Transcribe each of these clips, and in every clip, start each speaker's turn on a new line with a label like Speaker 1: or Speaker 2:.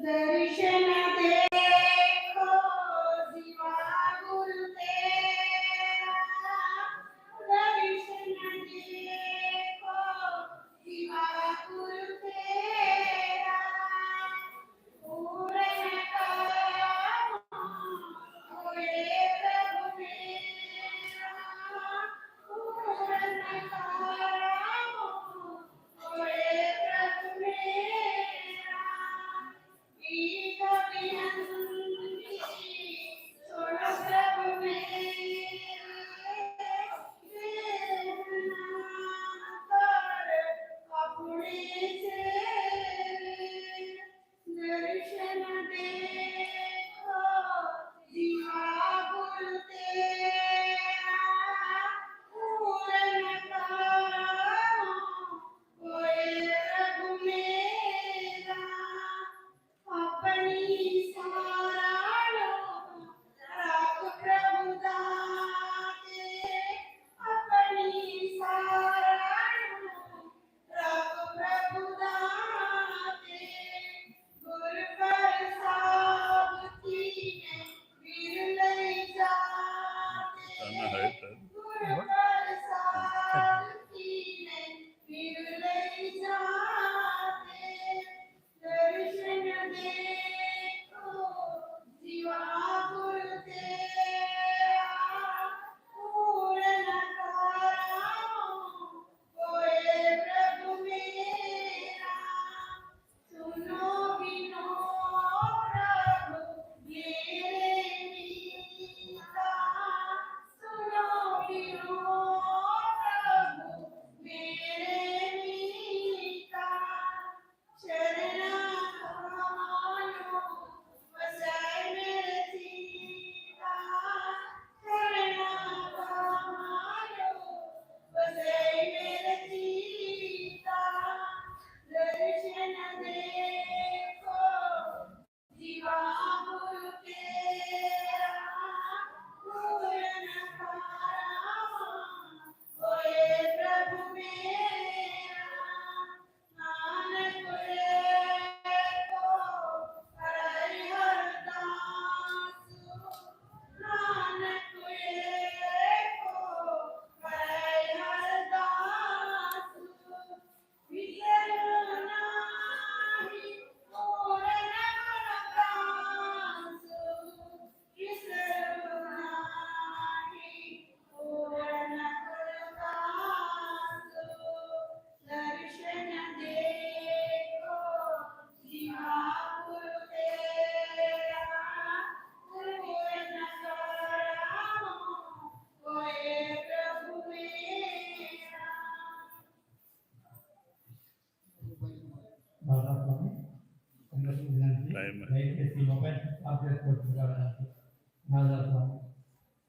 Speaker 1: दर्शन देखो जीवा गुरु तेरा, दर्शन देखो जीवा गुरु तेरा, पूर्ण करो होए प्रभु मेरा, पूर्ण करो होए प्रभु मेरा, ईग विनंती छोड़ो प्रभु मेरा, कर अपने से दर्शन देखो जीवा गुरु तेरा, पूर्ण करो होए प्रभु मेरा, अपनी सारा राख प्रभु दाते, अपनी सारा राख प्रभु दाते, गुर प्रसाद कीने विरले जाते, गुर प्रसाद कीने विरले जाते, दर्शन देखो जीवा गुरु तेरा, पूर्ण करो होए प्रभु मेरा, सुनो बिनो प्रभु मेरे मीता, सुनो बिनो प्रभु मेरे मीता, शरणा कमायो वसाए मेरे सीता, शरणा कमायो वसाए मेरे सीता, दर्शन देखो जीवा गुरु तेरा, पूर्ण करो होए प्रभु मेरा, नानक लेको हरिहर दासु, नानक लेको हरिहर दासु, विसरु नाहि पूर्ण दासु, विसरु नाहि पूर्ण दासु, दर्शन देखो जीवा गुरु तेरा, पूर्ण करो होए प्रभु मेरा।
Speaker 2: బాలస్వామి అందరికీ వినండి. దయచేసి మొబైల్ స్టాప్ చేసుకోవాల్సిందిగా వినండి. రాధాస్వామి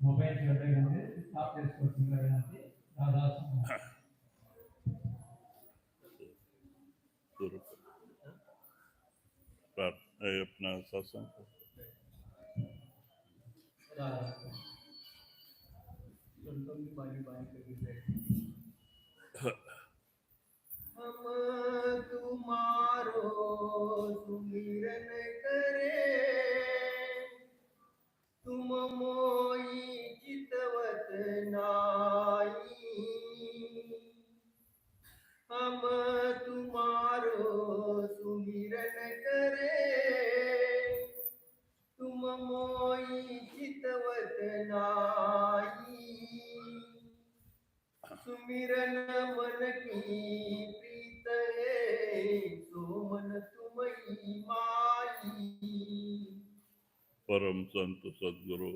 Speaker 2: మొబైల్ చూడగానే స్టాప్ చేసుకోవాల్సిందిగా వినండి. రాధాస్వామి
Speaker 3: अपना सत्संग
Speaker 4: हम तुम्हारो सुमिरन करे, तुम मोई चितवत नाई, हम तुम्हारो सुमिरन करे, तुम मोई चितवत नाई, सुमिरन मन की प्रीत है, सो मन तुम्ही माई।
Speaker 3: परम संत सद्गुरु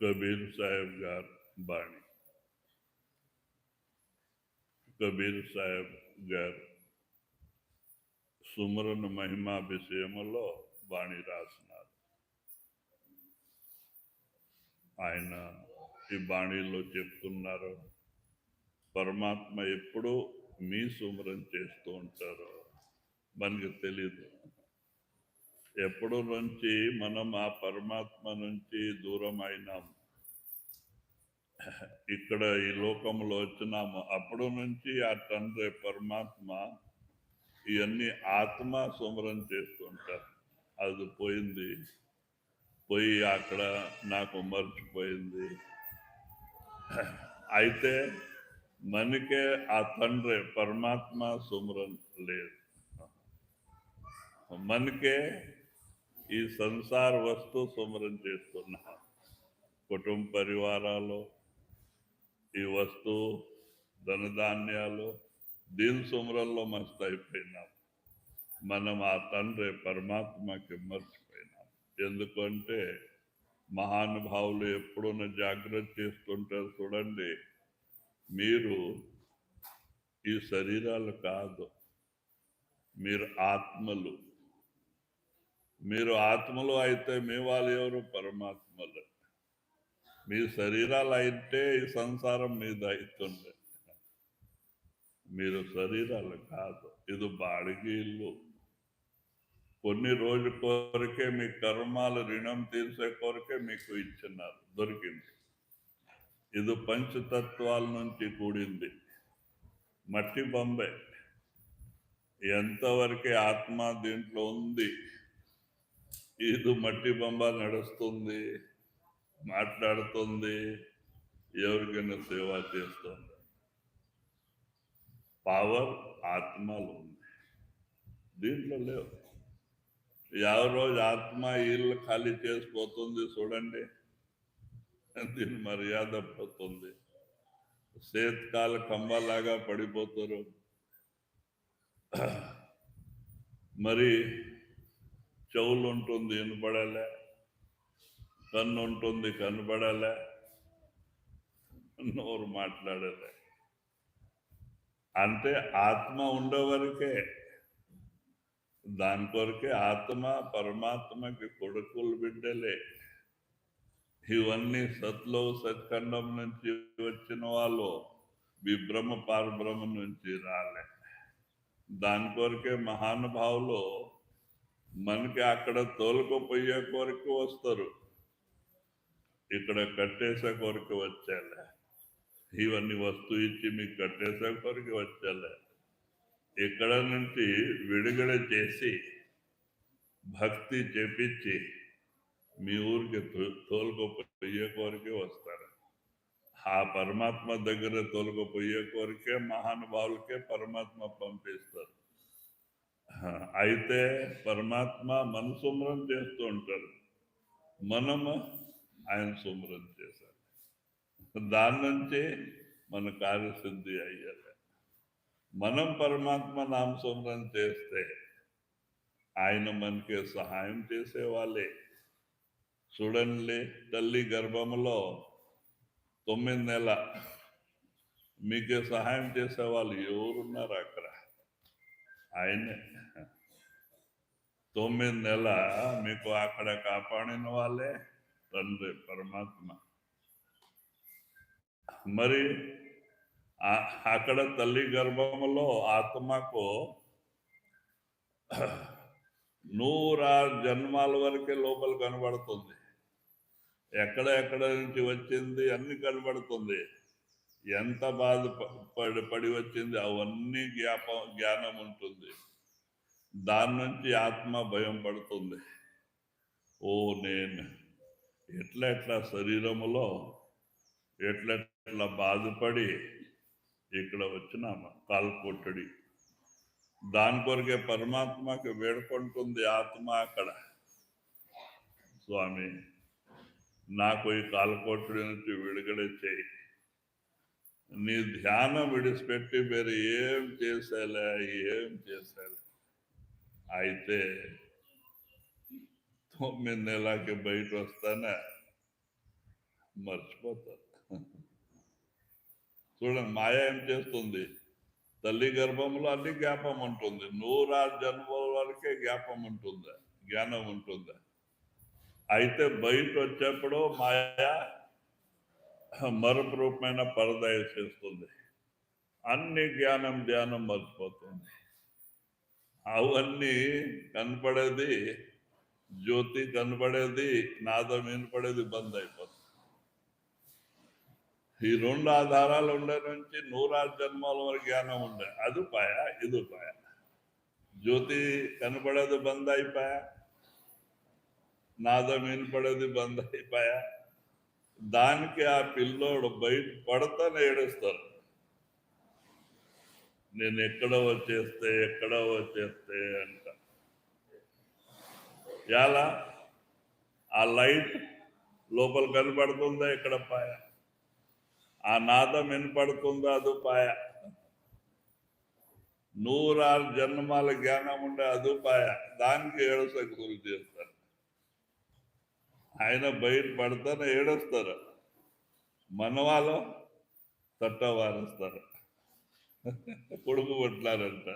Speaker 3: कबीर साहेब गार बाणी, कबीर साहेब गार సుమరణ మహిమా విషయంలో బాణి రాసినారు. ఆయన ఈ బాణీలో చెప్తున్నారు, పరమాత్మ ఎప్పుడూ మీ సుమరం చేస్తూ ఉంటారు, మనకి తెలియదు. ఎప్పుడు నుంచి మనం ఆ పరమాత్మ నుంచి దూరం అయినాం, ఇక్కడ ఈ లోకంలో వచ్చినాము, అప్పుడు నుంచి ఆ తండ్రి పరమాత్మ ఇవన్నీ ఆత్మ సుమరం చేస్తుంటారు. అది పోయింది, పోయి అక్కడ నాకు మర్చిపోయింది. అయితే మనకే ఆ తండ్రి పరమాత్మ సుమరం లేదు. మనకే ఈ సంసార వస్తు సుమరం చేస్తున్నాం. కుటుంబ పరివారాలు, ఈ వస్తువు, ధనధాన్యాలు, దీని సుమరంలో మస్తు అయిపోయినాం. మనం ఆ తండ్రి పరమాత్మకి మర్చిపోయినాం. ఎందుకంటే మహానుభావులు ఎప్పుడున్న జాగ్రత్త చేస్తుంటారు. చూడండి, మీరు ఈ శరీరాలు కాదు, మీరు ఆత్మలు. మీరు ఆత్మలు అయితే మీ వాళ్ళు ఎవరు? పరమాత్మలు. మీ శరీరాలు అయితే ఈ సంసారం మీద అవుతుండే. మీరు శరీరాలు కాదు, ఇది బాడిగ ఇల్లు. కొన్ని రోజుల కొరకే మీ కర్మాలు రుణం తీర్చే కొరకే మీకు ఇచ్చినారు, దొరికింది. ఇది పంచతత్వాల నుంచి కూడింది, మట్టి బొంబే. ఎంతవరకే ఆత్మ దీంట్లో ఉంది, ఇది మట్టి బొమ్మ నడుస్తుంది, మాట్లాడుతుంది, ఎవరికైనా సేవ చేస్తుంది. పవర్ ఆత్మలో ఉంది, దీంట్లో లేవు. రోజు ఆత్మ ఇల్లు ఖాళీ చేసిపోతుంది. చూడండి, దీని మర్యాద పోతుంది. శీతకాల కంబలాగా పడిపోతారు. మరి చెవులు ఉంటుంది, వినపడాలే. కన్ను ఉంటుంది, కనపడాలే. నోరు మాట్లాడాలి. అంటే ఆత్మ ఉండేవరకే. దాని కొరకే ఆత్మ పరమాత్మకి కొడుకులు, బిడ్డలే. ఇవన్నీ సత్లో సత్ఖండం నుంచి వచ్చిన వాళ్ళు, విభ్రమ పారబ్రహ్మ నుంచి రాలే. దాని కొరకే మహానుభావులు మనకి అక్కడ తోలుకుపోయే కొరకు వస్తారు, ఇక్కడ కట్టేసే కొరకు వచ్చేలే. ఇవన్నీ వస్తువు ఇచ్చి మీకు కట్టేసే కొరకు వచ్చేలే. ఇక్కడ నుంచి విడుదల చేసి భక్తి చేపించి మీ ఊరికి తోలుకుపోయే కొరకే వస్తారు. ఆ పరమాత్మ దగ్గర తోలుకుపోయే కొరకే మహానుభావులకే పరమాత్మ పంపిస్తారు. అయితే పరమాత్మ మన సుమరం చేస్తూ ఉంటారు, మనము ఆయన సుమరం చేశారు. దాని నుంచి మన కార్యసిద్ధి అయ్యాలి. మనం పరమాత్మ నామ సుమరం చేస్తే ఆయన మనకి సహాయం చేసేవాళ్ళే. చూడండి, తల్లి గర్భములో 9 నెలల మీకు సహాయం చేసేవాళ్ళు ఎవరున్నారు అక్కడ? ఆయనే. 9 నెలల మీకు అక్కడ కాపాడిన వాళ్ళే తండ్రి పరమాత్మ. మరి అక్కడ తల్లి గర్భములో ఆత్మకు 106 జన్మాల వరకే లోపల కనబడుతుంది. ఎక్కడ నుంచి వచ్చింది అన్ని కనబడుతుంది. ఎంత పడి వచ్చింది అవన్నీ జ్ఞానం ఉంటుంది. దాని నుంచి ఆత్మ భయం పడుతుంది. ఓ నేను ఎట్లా శరీరములో ఎట్లా బాధపడి ఇక్కడ వచ్చినామా కాల్కొట్టడి. దాని కొరకే పరమాత్మకి వేడుకుంటుంది ఆత్మ అక్కడ, స్వామి నాకు ఈ కాల్కొట్టడి నుంచి విడుదల చేయి. నీ ధ్యానం విడిచిపెట్టి వేరే ఏం చేసేలే. అయితే 9 నెలలకి బయట వస్తానే మర్చిపోతారు. చూడండి, మాయ ఏం చేస్తుంది? తల్లి గర్భంలో అన్ని జ్ఞాపం ఉంటుంది. 106 జన్మల వరకే జ్ఞానం ఉంటుంది. అయితే బయట వచ్చేప్పుడు మాయ మరపు రూపమైన పరద చేస్తుంది. అన్ని ధ్యానం మర్చిపోతుంది. అవన్నీ కనపడేది, జ్యోతి కనపడేది, నాదం వినపడేది బంద్ అయిపోతుంది. ఈ 2 ఆధారాలు ఉండే నుంచి 106 జన్మాల వరకు జ్ఞానం ఉండే. అది పాయ, ఇది పాయ. జ్యోతి కనపడేది బంద్ అయిపోయా, నాదం వినపడేది బంద్ అయిపోయా. దానికి ఆ పిల్లోడు బయట పడతానే ఏడుస్తారు. నేను ఎక్కడో వచ్చేస్తే అంట. ఎలా ఆ లైట్ లోపల కనపడుతుందా, ఎక్కడ పాయ? ఆ నాదం వినపడుతుందా, అది పాయ. 106 జన్మాల జ్ఞానం ఉండే అది పాయ. దానికి ఏడుసకు గురి చేస్తారు. ఆయన బయట పడతానే ఏడుస్తారు, మన వాళ్ళు తట్టవారుస్తారు. కొడుకు కొట్లారంట.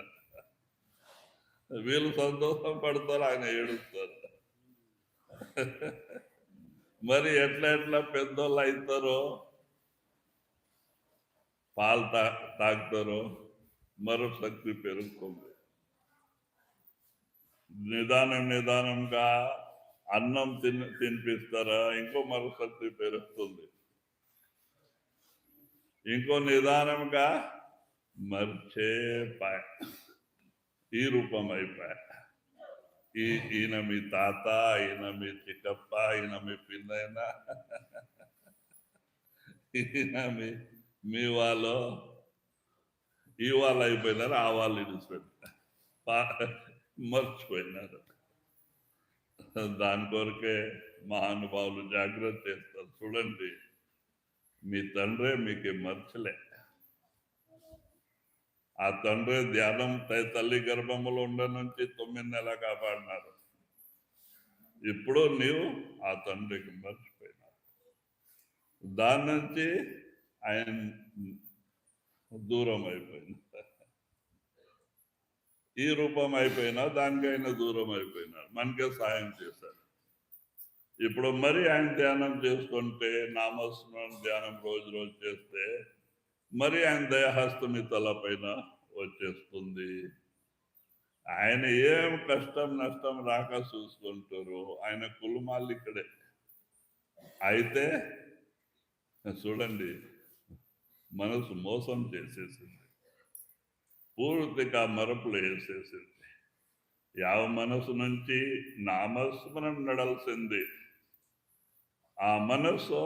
Speaker 3: వీళ్ళు సంతోషం పడతారు, ఆయన ఏడుస్తారు. మరి ఎట్లా పెద్దోళ్ళు అవుతారో, పాలు తాగుతారో, మరో శక్తి పెరుగుతుంది. నిదానంగా అన్నం తినిపిస్తారా, ఇంకో మరో శక్తి పెరుగుతుంది. ఇంకో నిదానంగా మర్చేపాయ, ఈ రూపం అయిపోయా. ఈయన మీ తాత, ఈయన మీ చిక్కప్ప, ఈయన మీ పిన్నైనా, ఈయన మీ వాళ్ళు, ఈ వాళ్ళు అయిపోయినారు, ఆ వాళ్ళు ఇడిచిపెట్టారు, మర్చిపోయినారు. దాని కొరకే మహానుభావులు జాగ్రత్త చేస్తారు. చూడండి, మీ తండ్రే మీకు మర్చలే. ఆ తండ్రి ధ్యానం తల్లి గర్భములో ఉండ నుంచి 9 నెలలు కాపాడినారు. ఇప్పుడు నీవు ఆ తండ్రికి మర్చిపోయినావు. దాని నుంచి ఆయన దూరం అయిపోయినా, ఈ రూపం అయిపోయినా దానికి ఆయన దూరం అయిపోయినాడు. మనకే సాయం చేశాడు. ఇప్పుడు మరి ఆయన ధ్యానం చేసుకుంటే, నామస్మరణ ధ్యానం రోజు చేస్తే, మరి ఆయన దయాహస్తం మీ తలపైన వచ్చేస్తుంది. ఆయన ఏం కష్టం నష్టం రాక చూసుకుంటారు. ఆయన కులమాలు ఇక్కడే. అయితే చూడండి, మనసు మోసం చేసేసింది, పూర్తిగా మరపులు వేసేసింది. యావ మనసు నుంచి నామస్మరణ నడాల్సింది. ఆ మనసు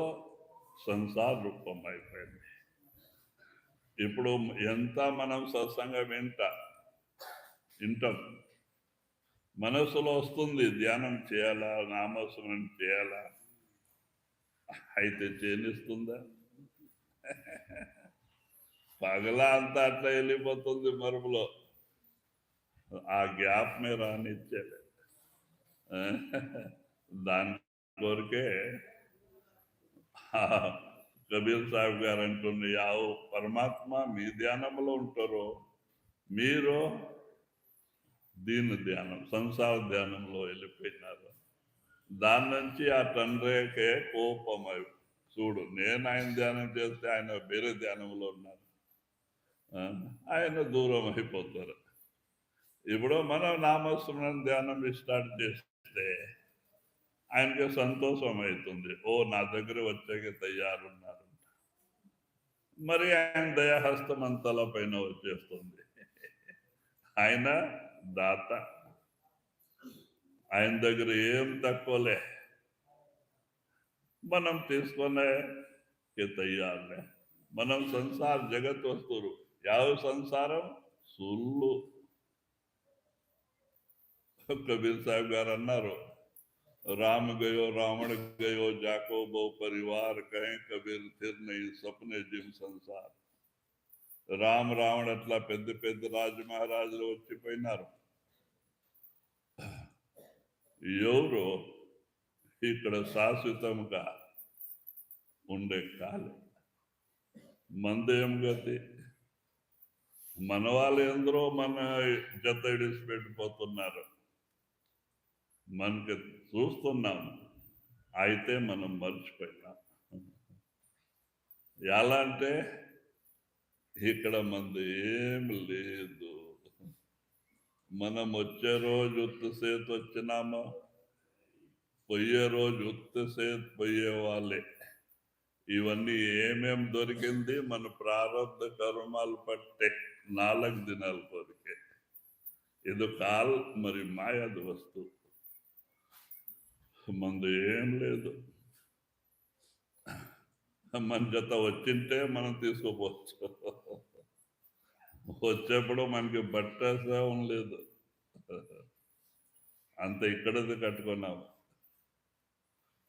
Speaker 3: సంసార రూపం అయిపోయింది. ఇప్పుడు ఎంత మనం సత్సంగం వింటాం, మనసులో వస్తుంది ధ్యానం చేయాలా, నామస్మరణ చేయాలా. అయితే చేయనిస్తుందా? పగలా అంతా అట్లా వెళ్ళిపోతుంది మరుపులో. ఆ గ్యాప్ మీద రానిచ్చేది. దాని కొరకే కబీర్ సాహెబ్ గారు అంటుంది, యావు పరమాత్మ మీ ధ్యానంలో ఉంటారో, మీరు దీని ధ్యానం, సంసార ధ్యానంలో వెళ్ళిపోయినారు. దాని నుంచి ఆ తండ్రికే కోపమై, చూడు నేను ఆయన ధ్యానం చేస్తే ఆయన వేరే ధ్యానంలో ఉన్నారు, ఆయన దూరం అయిపోతారు. ఇప్పుడు మనం నామస్మరణ ధ్యానం స్టార్ట్ చేస్తే ఆయనకి సంతోషం అవుతుంది. ఓ నా దగ్గర వచ్చేకి తయారున్నారు. మరి ఆయన దయాహస్తం అంతల పైన వచ్చేస్తుంది. ఆయన దాత, ఆయన దగ్గర ఏం తక్కువలే, మనం తీసుకునే తయారులే. మనం సంసార జగత్ వస్తురు, యావ సంసారం సుల్లు. కబీర్ సాహెబ్ గారు అన్నారు, राम गयो रावण गयो जाको बो परिवार कहें कबीर फिर नहीं सपने जिम संसार. రామ్ రావణ అట్లా పెద్ద పెద్ద రాజు మహారాజులు వచ్చిపోయినారు. ఎవరు ఇక్కడ శాశ్వతంగా ఉండే కాలం మందేం గతి. మన వాళ్ళు ఎందరో మన జత ఇడిసి పెట్టిపోతున్నారు, మనకి చూస్తున్నాం. అయితే మనం మర్చిపోయినాం. ఎలా అంటే ఇక్కడ మంది ఏం లేదు. మనం వచ్చే రోజు ఉత్తసేతు వచ్చినామో, పోయే రోజు ఉత్తసేతు పోయే వాళ్ళే. ఇవన్నీ ఏమేం దొరికింది? మన ప్రారంభ కర్మాలు పట్టే 4 దినాల కొరికే. ఇది కాల్ మరి మాయాది వస్తువు, మందు ఏం లేదు. మన జత వచ్చింటే మనం తీసుకోపోవచ్చు, వచ్చేప్పుడు మనకి బట్ట సేవం లేదు, అంత ఇక్కడది కట్టుకున్నాము.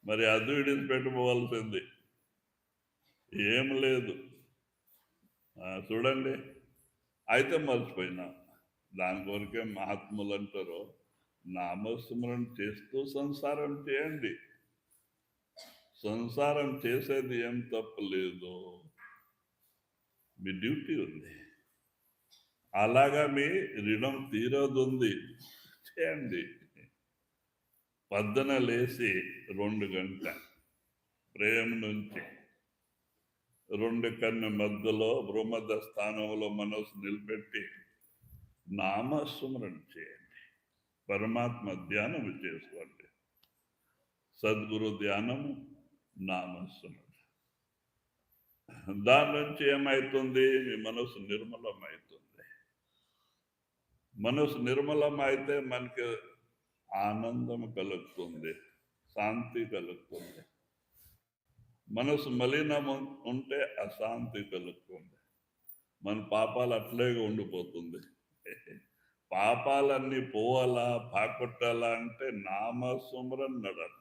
Speaker 3: మరి అది విడిచి పెట్టుకోవాల్సింది ఏం లేదు. చూడండి, అయితే మర్చిపోయినా. దాని కొరకే మహాత్ములు అంటారు, నామస్మరణ చేస్తూ సంసారం చేయండి. సంసారం చేసేది ఏం తప్పలేదు, మీ డ్యూటీ ఉంది. అలాగా మీ రుణం తీరదు ఉంది, చేయండి. పొద్దున లేచి 2 గంటల ప్రేమ నుంచి 2 కన్ను మధ్యలో భ్రమద స్థానంలో మనసు నిలబెట్టి నామస్మరణ చేయండి. పరమాత్మ ధ్యానం చేసుకోండి. సద్గురు ధ్యానము, నామస్మరణ. దాని నుంచి ఏమవుతుంది? మీ మనసు నిర్మలమవుతుంది. మనసు నిర్మలం అయితే మనకి ఆనందం కలుగుతుంది, శాంతి కలుగుతుంది. మనసు మలినం ఉంటే అశాంతి కలుగుతుంది. మన పాపాలు అట్లేగా ఉండిపోతుంది. పాపాలన్నీ పోవాలా, పాకొట్టాలా అంటే నామస్మరణ నడాలి.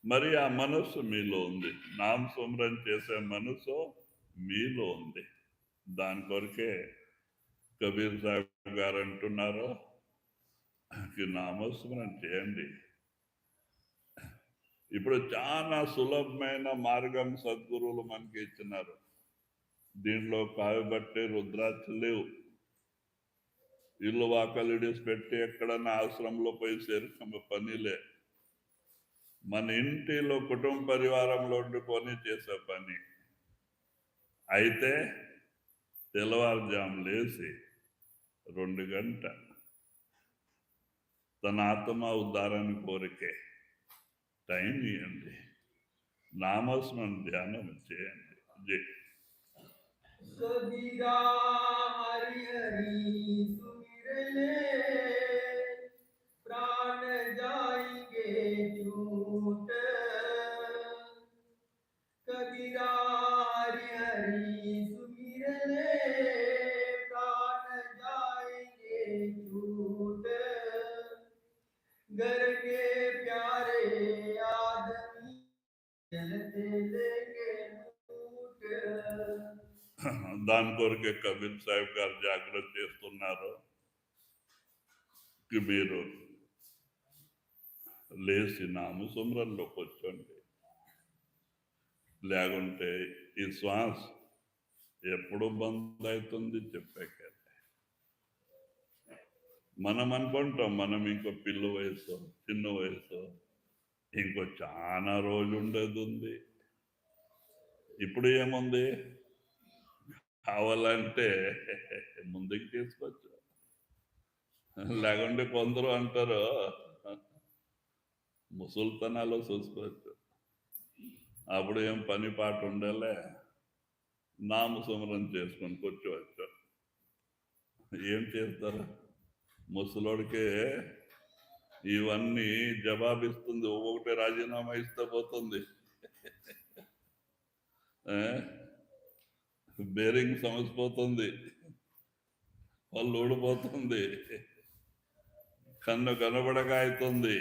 Speaker 3: మరి ఆ మనస్సు మీలో ఉంది, నామస్మరణ చేసే మనసు మీలో ఉంది. దాని కొరకే కబీర్ సాహెబ్ గారు అంటున్నారు, నామస్మరణ చేయండి. ఇప్పుడు చాలా సులభమైన మార్గం సద్గురువులు మనకి ఇచ్చినారు. దీంట్లో కాయబట్టే రుద్రాక్ష లేవు. ఇల్లు వాకలిడిసి పెట్టి ఎక్కడన్నా ఆశ్రమంలో పోయి చేరుకునే పనిలే. మన ఇంటిలో కుటుంబ పరివారంలో వండుకొని చేసే పని. అయితే తెల్లవారుజాము లేచి 2 గంటల తన ఆత్మ ఉద్ధారణ కోరికే టైం ఇవ్వండి, నామస్మరణ ధ్యానం చేయండి. జై
Speaker 4: कबीरा हरि हरि सुमिरले प्राण जाएंगे छूट। कबीरा हरि हरि सुमिरले प्राण जाएंगे छूट। घर के प्यारे आदमी चलते लेंगे लूट।
Speaker 3: దాని కొరకే కబీర్ సాహెబ్ గారు జాగ్రత్త చేస్తున్నారు. మీరు లేచి నామస్మరణలోకి వచ్చండి. లేకుంటే ఈ శ్వాస ఎప్పుడు బంద్ అవుతుంది చెప్పాక. మనం అనుకుంటాం మనం ఇంకో పిల్ల వయసు, చిన్న వయసు, ఇంకో చాలా రోజు ఉండేది ఉంది. ఇప్పుడు ఏముంది, కావాలంటే ముందుకు తీసుకోవచ్చు. లేకుంటే కొందరు అంటారు ముసల్తనాలో చూసుకోవచ్చు. అప్పుడు ఏం పని పాట ఉండాలే, నామస్మరణ చేసుకొని కూర్చోవచ్చు. ఏం చేస్తారు? ముసలోడికే ఇవన్నీ జవాబిస్తుంది, ఒక్కొక్కటి రాజీనామా ఇస్తే పోతుంది. బేరింగ్ సమసిపోతుంది, పళ్ళు ఊడిపోతుంది, కన్ను కనబడక అవుతుంది.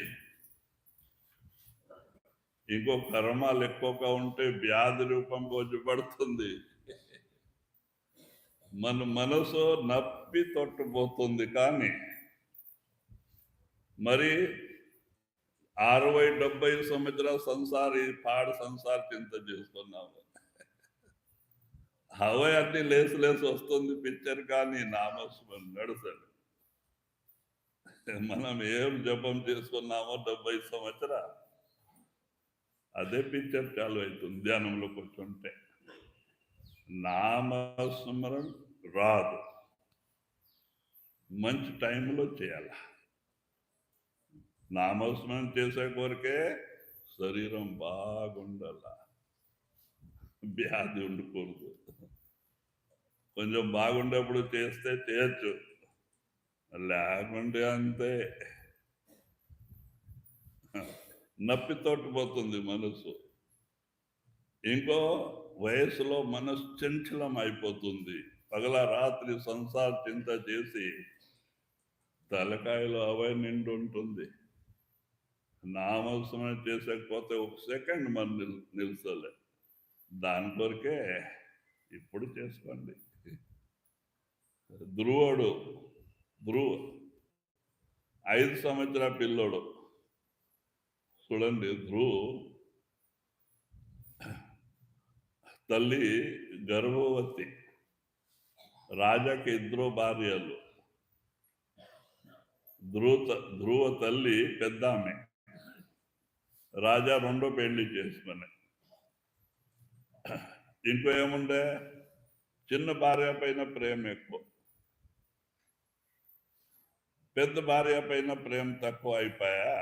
Speaker 3: ఇంకో కర్మాలు ఎక్కువగా ఉంటే వ్యాధి రూపంగా వచ్చి మన మనసు నప్పి తొట్టుపోతుంది. కానీ మరి 60-70 సంవత్సరాల సంసారి పాడు సంసార చింత చేస్తున్నాము. హవే అన్ని లేసి వస్తుంది పిక్చర్, కానీ నామస్మరణ నడుసడు. మనం ఏం జపం చేసుకున్నామో 70 సంవత్సరాలు అదే పిక్చర్ చాలు అవుతుంది. ధ్యానంలో కూర్చుంటే నామస్మరణ రాదు, మంచి టైంలో చేయాల. నామస్మరణ చేసే కోరికే శరీరం బాగుండాల, వ్యాధి ఉండకూడదు. కొంచెం బాగుండేప్పుడు చేస్తే చేయొచ్చు, లేకుంటే అంతే. నప్పితోటి పోతుంది మనసు. ఇంకో వయసులో మనసు చంచలం అయిపోతుంది. పగల రాత్రి సంసార చింత చేసి తలకాయలు అవే నిండి ఉంటుంది. నామస్మరణ చేసకపోతే ఒక సెకండ్ మనం నిలుస్తలే. దాని కొరకే ఇప్పుడు చేసుకోండి. ధ్రువ 5 సంవత్సరాల పిల్లోడు చూడండి. తల్లి గర్భవతి. రాజాకి 2 భార్యలు. ధ్రువ తల్లి పెద్ద ఆమె. రాజా 2 పెళ్లి చేసుకుని. ఇంకో ఏముండే, చిన్న భార్య పైన ప్రేమ ఎక్కువ, పెద్ద భార్య పైన ప్రేమ తక్కువ అయిపోయా.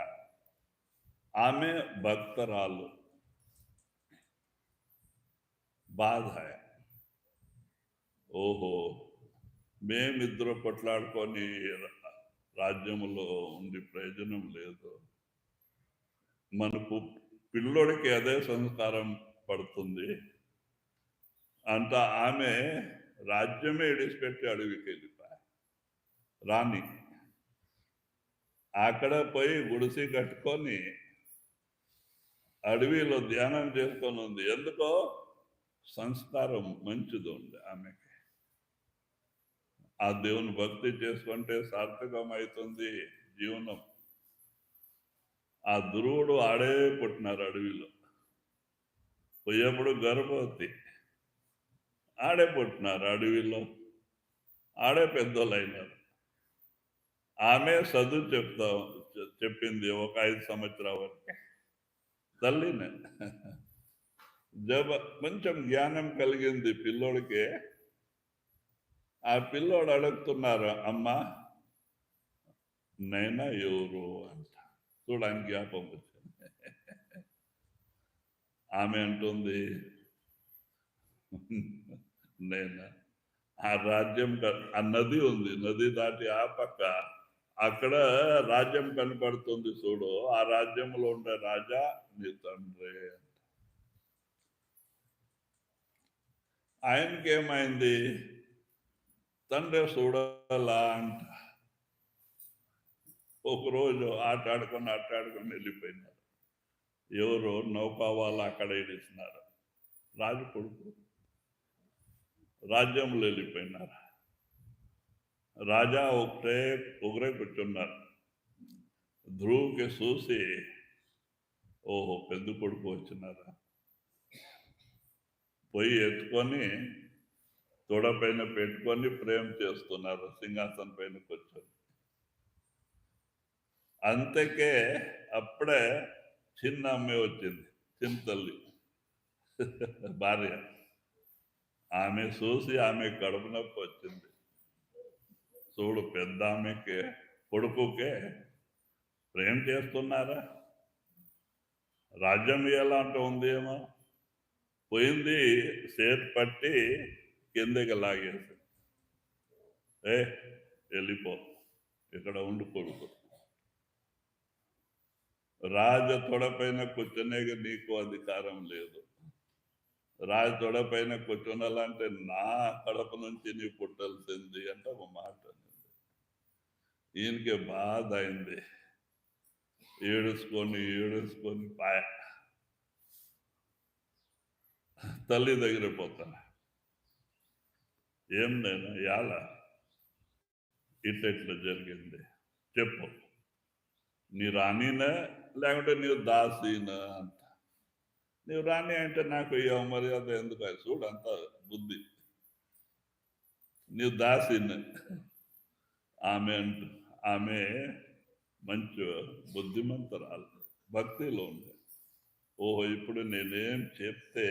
Speaker 3: ఆమె భక్తరాలు. బాధ. ఓహో, మేమిద్దరు కొట్లాడుకొని రాజ్యంలో ఉండి ప్రయోజనం లేదు. మనకు పిల్లోడికి అదే సంస్కారం పడుతుంది అంట. ఆమె రాజ్యమే ఇడిచిపెట్టి అడవికి వెళ్ళిపోయా. రాణి అక్కడ పోయి గుడిసి కట్టుకొని అడవిలో ధ్యానం చేసుకొని ఉంది. ఎందుకో సంస్కారం మంచిది ఉంది ఆమెకి. ఆ దేవుని భక్తి చేసుకుంటే సార్థకం అవుతుంది జీవనం. ఆ ధ్రువుడు ఆడే పుట్టినారు అడవిలో. పోయేప్పుడు గర్భవతి, ఆడే పుట్టినారు అడవిలో, ఆడే పెద్దోళ్ళు అయినారు. ఆమె చదువు చెప్పింది ఒక 5 సంవత్సరాల వరకు. తల్లినే కొంచెం జ్ఞానం కలిగింది పిల్లోడికి. ఆ పిల్లోడు అడుగుతున్నారు, అమ్మ నైనా ఎవరు అంట. చూడడానికి జ్ఞాపకం వచ్చింది. ఆమె అంటుంది, నైనా ఆ రాజ్యం, ఆ నది ఉంది, నది దాటి ఆ పక్క అక్కడ రాజ్యం కనపడుతుంది చూడు, ఆ రాజ్యంలో ఉండే రాజా నీ తండ్రి. ఆయనకి ఏమైంది, తండ్రి చూడాలా అంట. ఒకరోజు ఆటాడుకొని వెళ్ళిపోయినారు. ఎవరు నౌకా వాళ్ళు అక్కడ ఇడిచినారు. రాజు కొడుకు రాజ్యంలో వెళ్ళిపోయినారు. రాజా ఒకరే కూర్చున్నారు. ధ్రువుకి చూసి, ఓహో పెద్ద కొడుకు వచ్చినారా, పోయి ఎత్తుకొని తొడ పైన పెట్టుకొని ప్రేమ చేస్తున్నారు సింహాసనం పైన కూర్చొని. అంతకే అప్పుడే చిన్న అమ్మాయి వచ్చింది, చిన్న తల్లి భార్య. ఆమె చూసి ఆమె కడుపు నొప్పి వచ్చింది. చూడు, పెద్ద ఆమెకి కొడుకుకే ప్రేమ చేస్తున్నారా, రాజ్యం ఎలా అంటూ ఉంది ఏమో. పోయింది, చేతి పట్టి కిందకి లాగేసి, వెళ్ళిపో, ఇక్కడ ఉండు కొడుకు. రాజ తొడపైన కూర్చునేగా నీకు అధికారం లేదు. రాజు తొడపైన కూర్చున్నాలంటే నా కడప నుంచి నీ పుట్టాల్సింది అంటే ఒక మాట. ఈయనకి బాధ అయింది. ఏడుసుకొని పాయ తల్లి దగ్గర పోతాను. ఏం నేను ఎలా ఇట్లా జరిగింది చెప్పు, నీ రాణినా లేకుంటే నీవు దాసీనా అంట. నీవు రాణి అంటే నాకు ఇవ్వ మర్యాద ఎందుకు, చూడు అంత బుద్ధి. నీవు దాసీన ఆమె మంచి బుద్ధిమంతురాలు, భక్తిలో ఉంది. ఓహో, ఇప్పుడు నేనేం చెప్తే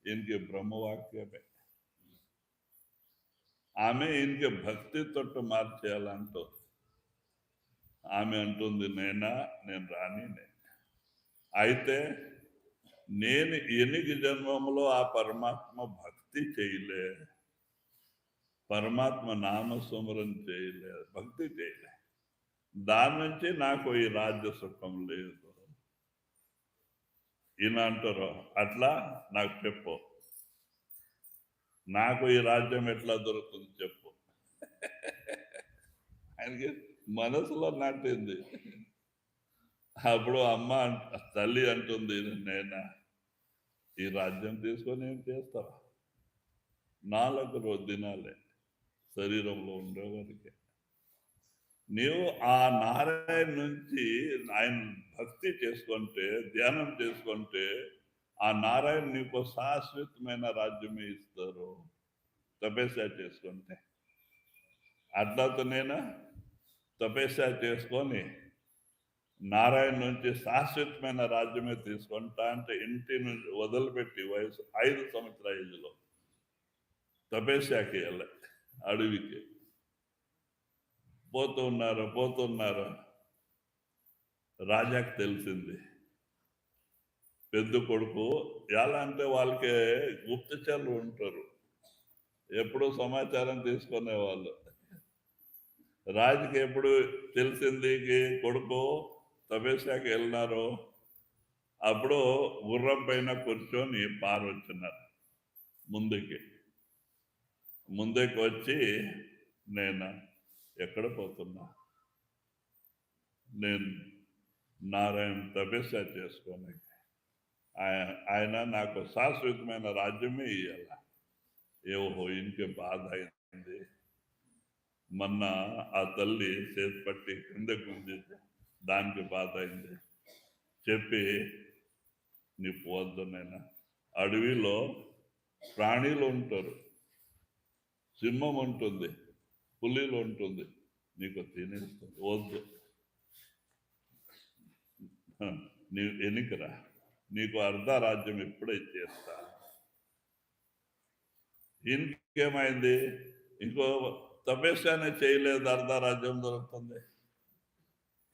Speaker 3: ఈయనకి బ్రహ్మవాక్యమే. ఆమె ఈయనకి భక్తి తొట్టు మార్చేయాలంటూ ఆమె అంటుంది, నేను రాణినే. అయితే నేను 8 జన్మములో ఆ పరమాత్మ భక్తి చేయలే, పరమాత్మ నామస్మరణ చేయలేదు, భక్తి చేయలేదు. దాని నుంచి నాకు ఈ రాజ్య సుఖం లేదు. ఈయన అంటారు, అట్లా నాకు చెప్పు, నాకు ఈ రాజ్యం ఎట్లా దొరుకుతుంది చెప్పు. ఆయనకి మనసులో నాటింది. అప్పుడు తల్లి అంటుంది, నేనా ఈ రాజ్యం తీసుకొని ఏం చేస్తావా? 4 రోజు దినాలే శరీరంలో ఉండేవారికి. నీవు ఆ నారాయణ నుంచి ఆయన భక్తి చేసుకుంటే, ధ్యానం చేసుకుంటే, ఆ నారాయణ నీకు శాశ్వతమైన రాజ్యమే ఇస్తారు. తపస్య చేసుకుంటే అట్లతోనేనా తపస్య చేసుకొని నారాయణ నుంచి శాశ్వతమైన రాజ్యమే తీసుకుంటా అంటే, ఇంటి నుంచి వదిలిపెట్టి వయసు 5 సంవత్సరాల ఏజ్లో తపస్యాకి వెళ్ళ అడవికి పోతున్నారు. రాజాకి తెలిసింది. పెద్ద కొడుకు ఎలా అంటే వాళ్ళకి గుప్తచరులు ఉంటారు, ఎప్పుడు సమాచారం తీసుకునేవాళ్ళు. రాజుకి ఎప్పుడు తెలిసింది కొడుకు తపస్యాకి వెళ్ళినారు, అప్పుడు గుర్రం పైన కూర్చొని పారొచ్చినారు. ముందుకి వచ్చి, నేను ఎక్కడ పోతున్నా? నేను నారాయణ తపస్య చేసుకొని ఆయన నాకు శాశ్వతమైన రాజ్యమే ఇవ్వాల. ఏవో ఇంకే బాధ అయింది. మొన్న ఆ తల్లి చేతి పట్టి కిందకు ఉంది, దానికి బాధ అయింది. చెప్పి, నీ పోవద్దు నాయనా, అడవిలో ప్రాణులు ఉంటారు, సింహం ఉంటుంది, పులిలు ఉంటుంది, నీకు తినేస్తుంది, వద్దు, నీవు ఎన్నికరా, నీకు అర్ధరాజ్యం ఇప్పుడే చేస్తా. ఇంకేమైంది? ఇంకో తపస్యానే చేయలేదు, అర్ధరాజ్యం దొరుకుతుంది.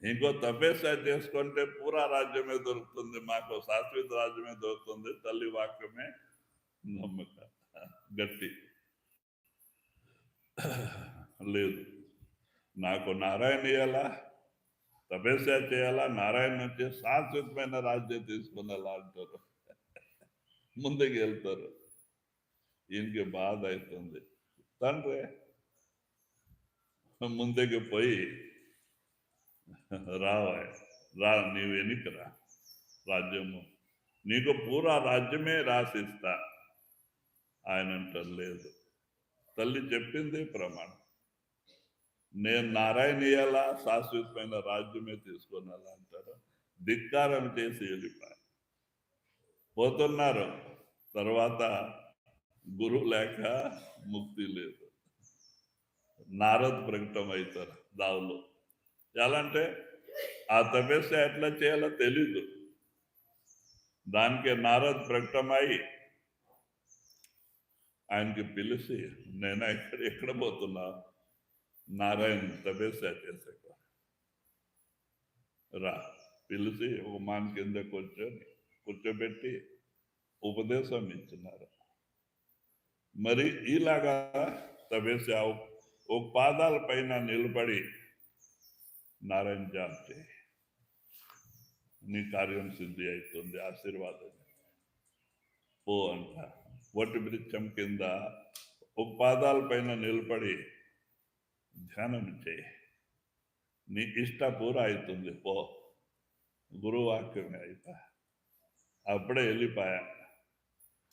Speaker 3: ఇంకో తపస్య చేసుకుంటే పూరా రాజ్యమే దొరుకుతుంది, మాకు శాశ్వత రాజ్యమే దొరుకుతుంది. తల్లి వాక్యమే నమ్మక గట్టి లేదు. నాకు నారాయణ ఇయ్యాలా, తపస్య చేయాలా, నారాయణ నుంచి శాశ్వతమైన రాజ్యం తీసుకునేలా అంటారు. ముందుకు వెళ్తారు. ఈయనకి బాధ అవుతుంది. తండ్రి ముందుకు పోయి, రా నీవు ఎన్నికరా, రాజ్యము నీకు పూరా రాజ్యమే రాసిస్తా. ఆయన అంటారు, లేదు, తల్లి చెప్పింది ప్రమాణం, నేను నారాయణ ఇయ్యాలా, శాశ్వతమైన రాజ్యమే తీసుకునేలా అంటారు. ధిక్కారం చేసి వెళ్ళిపోయారు. పోతున్నారు. తర్వాత గురువు లేక ముక్తి లేదు. నారద్ ప్రకటన అవుతారు దావులో. ఎలా అంటే, ఆ తపస్య ఎట్లా చేయాలో తెలీదు. దానికి నారద్ ప్రకటమై ఆయనకి పిలిచి, నేను ఎక్కడ పోతున్నా? నారాయణ తపస్య చేసే రా. పిలిచి ఒక మాన్ కింద కూర్చోబెట్టి ఉపదేశం ఇచ్చినారు. మరి ఇలాగా తపస్య ఒక పాదాల పైన నిలబడి నారాయణ జాప్తే నీ కార్యం సిద్ధి అవుతుంది, ఆశీర్వాదం పో అంట. వట్టి వృక్షం కింద ఒక పాదాల పైన నిలబడి ధ్యానం చేయి, నీ ఇష్ట పూరా అవుతుంది, పో. గురువాక్యమే అయిపో. అప్పుడే వెళ్ళిపోయా.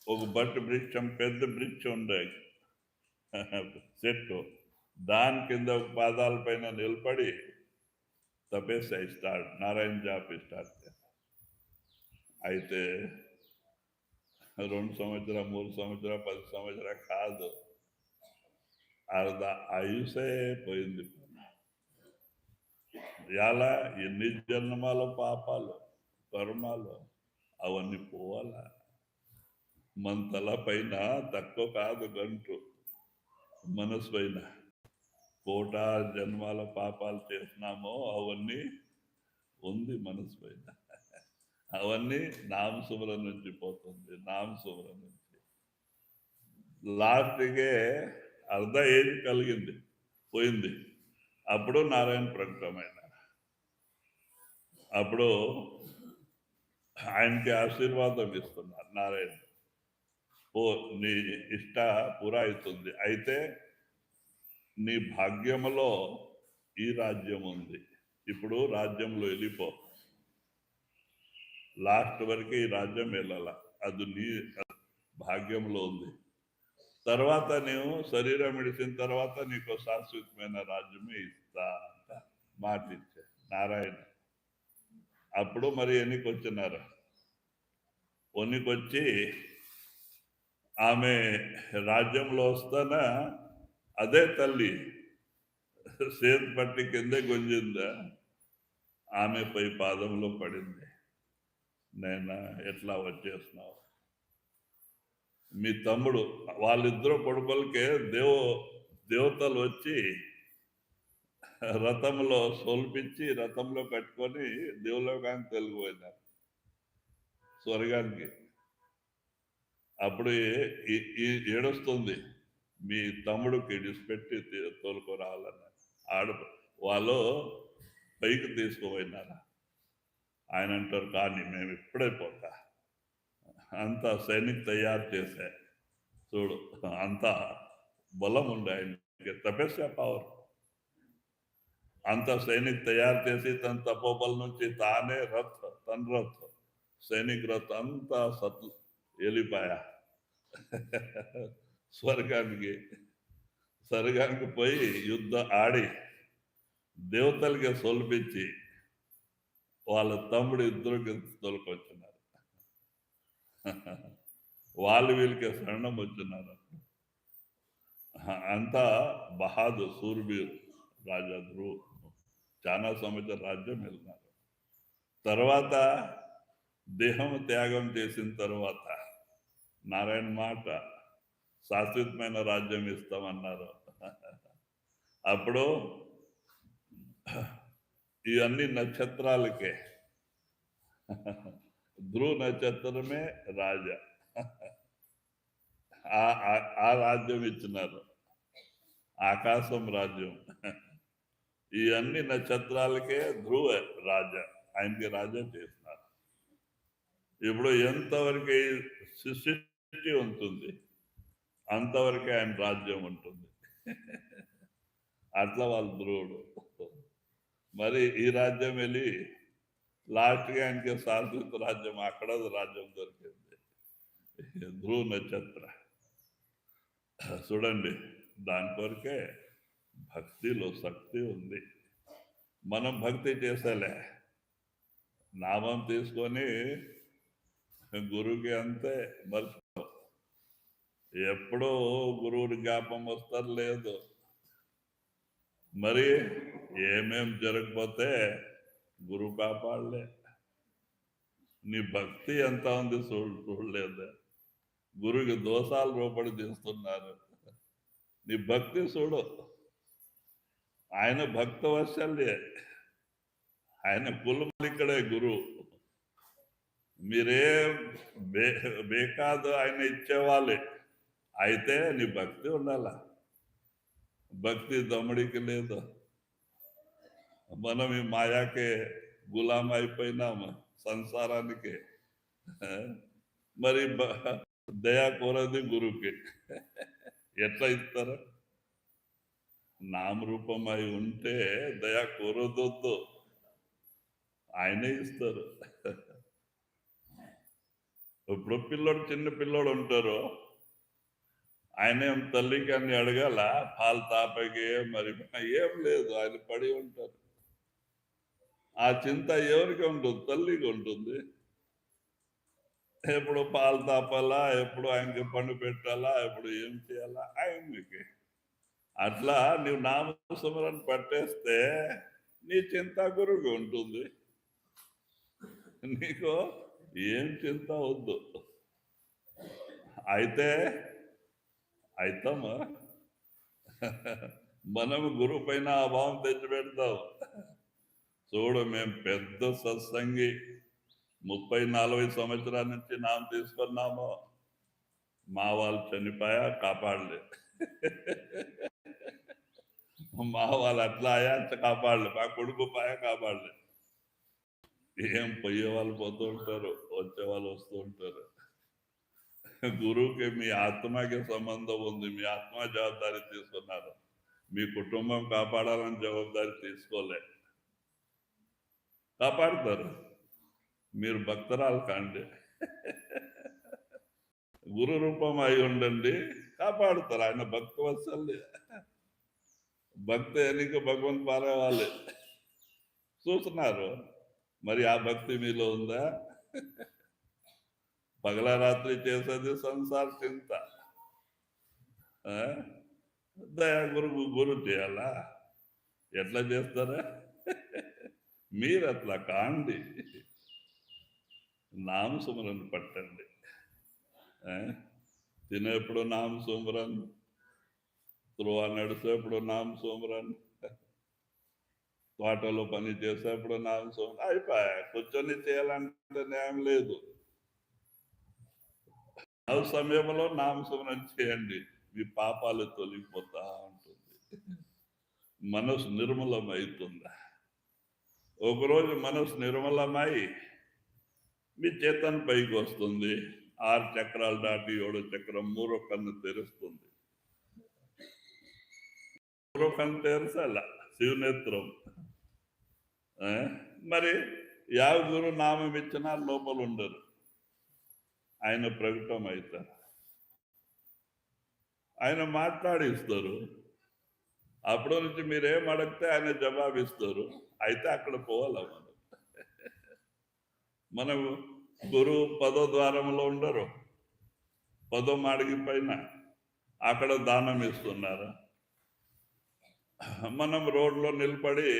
Speaker 3: ఒక బట్టి వృక్షం, పెద్ద వృక్షం ఉండే చెట్టు, దాని కింద ఒక పాదాల పైన నిలబడి తపస్య స్టార్ట్, నారాయణ జాప్ స్టార్ట్ చేశారు. అయితే 2 సంవత్సరాలు, 3 సంవత్సరాలు, 10 సంవత్సరాలు కాదు, అర్ధ ఆయుషే పోయింది. ఎలా ఎన్ని జన్మాల పాపాలు, కర్మాలు అవన్నీ పోవాలా? మన తల పైన తక్కువ కాదు గంటు, మనసు పైన 1,000,000 జన్మాల పాపాలు చేసినామో అవన్నీ ఉంది మనసు పైన. అవన్నీ నామసుమరం నుంచి పోతుంది. నామసుమరం నుంచి లాస్ట్కే అర్ధ ఏజ్ కలిగింది, పోయింది. అప్పుడు నారాయణ ప్రకటమైనారు. అప్పుడు ఆయనకి ఆశీర్వాదం ఇస్తున్నారు నారాయణ. ఓ నీ ఇష్ట పూరా అవుతుంది, అయితే నీ భాగ్యములో ఈ రాజ్యం ఉంది, ఇప్పుడు రాజ్యంలో వెళ్ళిపో, లాస్ట్ వరకు ఈ రాజ్యం వెళ్ళాల, అది నీ భాగ్యంలో ఉంది. తర్వాత నీవు శరీరం విడిచిన తర్వాత నీకు శాశ్వతమైన రాజ్యమే ఇస్తా అంట మాట ఇచ్చే నారాయణ. అప్పుడు మరి ఎన్నికొచ్చినారు, ఎన్నికొచ్చి ఆమె రాజ్యంలో వస్తానా అదే తల్లి చేతి పట్టి కిందే గుంజిందా, ఆమె పై పాదంలో పడింది. నేను ఎట్లా వచ్చేస్తున్నావు, మీ తమ్ముడు వాళ్ళిద్దరు కొడుకులకే దేవతలు వచ్చి రథంలో సోల్పించి రథంలో కట్టుకొని దేవలోకానికి వెళ్ళిపోయినారు, స్వర్గానికి. అప్పుడు ఏడుస్తుంది, మీ తమ్ముడికి ఇడిచిపెట్టి తోలుకురావాలని. వాళ్ళు పైకి తీసుకుపోయినారు. ఆయన అంటారు, కానీ మేము ఇప్పుడే పోతా, అంత సైనిక్ తయారు చేశా చూడు, అంత బలం ఉండే ఆయనకి, తపస్య పవర్. అంత సైనిక్ తయారు చేసి తన తపోబల నుంచి తానే తన రథ్ సైనిక్ రథ్ అంతా వెళ్ళిపోయా స్వర్గానికి పోయి యుద్ధ ఆడి దేవతలకి సొల్పించి వాళ్ళ తమ్ముడు ఇద్దరికి తొలకొచ్చినారు. వాళ్ళు వీళ్ళకి శరణం వచ్చినారు. అంతా బహాదూర్ సూర్బీర్ రాజా ధ్రువ్ చాలా సంవత్సరం రాజ్యం వెళ్ళినారు. తర్వాత దేహం త్యాగం చేసిన తర్వాత నారాయణ మాట శాశ్వతమైన రాజ్యం ఇస్తామన్నారు. అప్పుడు ఇవన్నీ నక్షత్రాలకే, ధ్రువ నక్షత్రమే రాజా, ఆ రాజ్యం ఇచ్చినారు, ఆకాశం రాజ్యం. ఈ అన్ని నక్షత్రాలకే ధ్రువ రాజా, ఆయనకి రాజా చేసినారు. ఇప్పుడు ఎంతవరకు సృష్టి ఉంటుంది అంతవరకే ఆయన రాజ్యం ఉంటుంది. అట్లా వాళ్ళు ధ్రువుడు. మరి ఈ రాజ్యం వెళ్ళి లాస్ట్గా ఆయనకి శాశ్వత రాజ్యం, అక్కడ రాజ్యం దొరికింది, ధ్రువ నక్షత్ర. చూడండి, దాని కొరకే భక్తిలో శక్తి ఉంది. మనం భక్తి చేసేలే, నామం తీసుకొని గురువుకి అంతే మర్చిపో, ఎప్పుడో గురువుని జ్ఞాపం వస్తారు లేదు. మరి ఏమేం జరగకపోతే గురువు కాపాడలే. నీ భక్తి ఎంత ఉంది చూడలేదు, గురువుకి దోషాలు రూపడి తీస్తున్నారు. నీ భక్తి చూడు, ఆయన భక్తవత్సల్యే, ఆయన కులమలిక్కడే గురువు. మీరే బేకాదు ఆయన ఇచ్చేవాళ్ళే, అయితే నీ భక్తి ఉండాల. భక్తి దమ్ముడికి లేదు. మనం ఈ మాయాకే గులాం అయిపోయినాము, సంసారానికి. మరి దయా కోరది గురువుకి ఎట్లా ఇస్తారు? నామరూపమై ఉంటే దయా కోరదొద్దు, ఆయనే ఇస్తారు. ఇప్పుడు పిల్లోడు, చిన్న పిల్లోడు ఉంటారు, ఆయన ఏం తల్లికి అన్ని అడగాల, పాలు తాపకి మరి ఏం లేదు, ఆయన పడి ఉంటారు. ఆ చింత ఎవరికి ఉంటుంది? తల్లికి ఉంటుంది. ఎప్పుడు పాలు తాపాలా, ఎప్పుడు ఆయనకి పండు పెట్టాలా, ఎప్పుడు ఏం చేయాలా ఆయనకి. అట్లా నీవు నామస్మరణ పట్టేస్తే నీ చింత గురువుకి ఉంటుంది, నీకు ఏం చింత వద్దు. అయితే అయితామా? మనం గురువు పైన అభావం తెచ్చిపెడతాం. చూడు, మేము పెద్ద సత్సంగి, 30-40 సంవత్సరాల నుంచి నామం తీసుకున్నాము, మా వాళ్ళు చనిపోయా కాపాడలే. మా వాళ్ళు అట్లా ఆయా కాపాడలే, మా కొడుకు పాయ కాపాడలే. ఏం పోయే వాళ్ళు పోతూ ఉంటారు, వచ్చే వాళ్ళు వస్తూ ఉంటారు. గురువుకి మీ ఆత్మకి సంబంధం ఉంది, మీ ఆత్మ జవాబారి తీసుకున్నారు. మీ కుటుంబం కాపాడాలని జవాబారి తీసుకోలే. కాపాడుతారు, మీరు భక్తరాలు కాండి, గురు రూపం అయి ఉండండి, కాపాడుతారు. ఆయన భక్తి వత్సల్య, భక్తి ఎన్నిక భగవంతు పాలే వాళ్ళే చూస్తున్నారు. మరి ఆ భక్తి మీలో ఉందా? పగల రాత్రి చేసేది సంసార చింత, దయా గురు చేయాలా? ఎట్లా చేస్తారా? మీరు అట్లా కాండి, నామసుమరన్ పట్టండి. తినేప్పుడు నామసుమరన్, త్రోవ నడిచేప్పుడు నామసుమరన్, తోటలో పని చేసేప్పుడు నామసుమరన్. అయిపోయా, కూర్చొని చేయాలంటే న్యాయం లేదు. ఆ సమయంలో నామసుమరన్ చేయండి, మీ పాపాలు తొలగిపోతా ఉంటుంది, మనసు నిర్మలమవుతుందా. ఒకరోజు మనసు నిర్మలమై మీ చేతన్ పైకి వస్తుంది. 6 చక్రాలు దాటి 7 చక్రం మూరో కన్ను తెరుస్తుంది. మూరో కన్ను తెరసాల శివనేత్రం. మరి యావ గురు నామం ఇచ్చినా లోపల ఉండరు, ఆయన ప్రకటన అవుతారు, ఆయన మాట్లాడిస్తారు. అప్పటి నుంచి మీరేం అడిగితే ఆయన జవాబిస్తారు. అయితే అక్కడ పోవాలా మనం గురు 10వ ద్వారంలో ఉండరు, 10వ మాడికి పైన అక్కడ దానం ఇస్తున్నారు. మనం రోడ్లో నిలబడి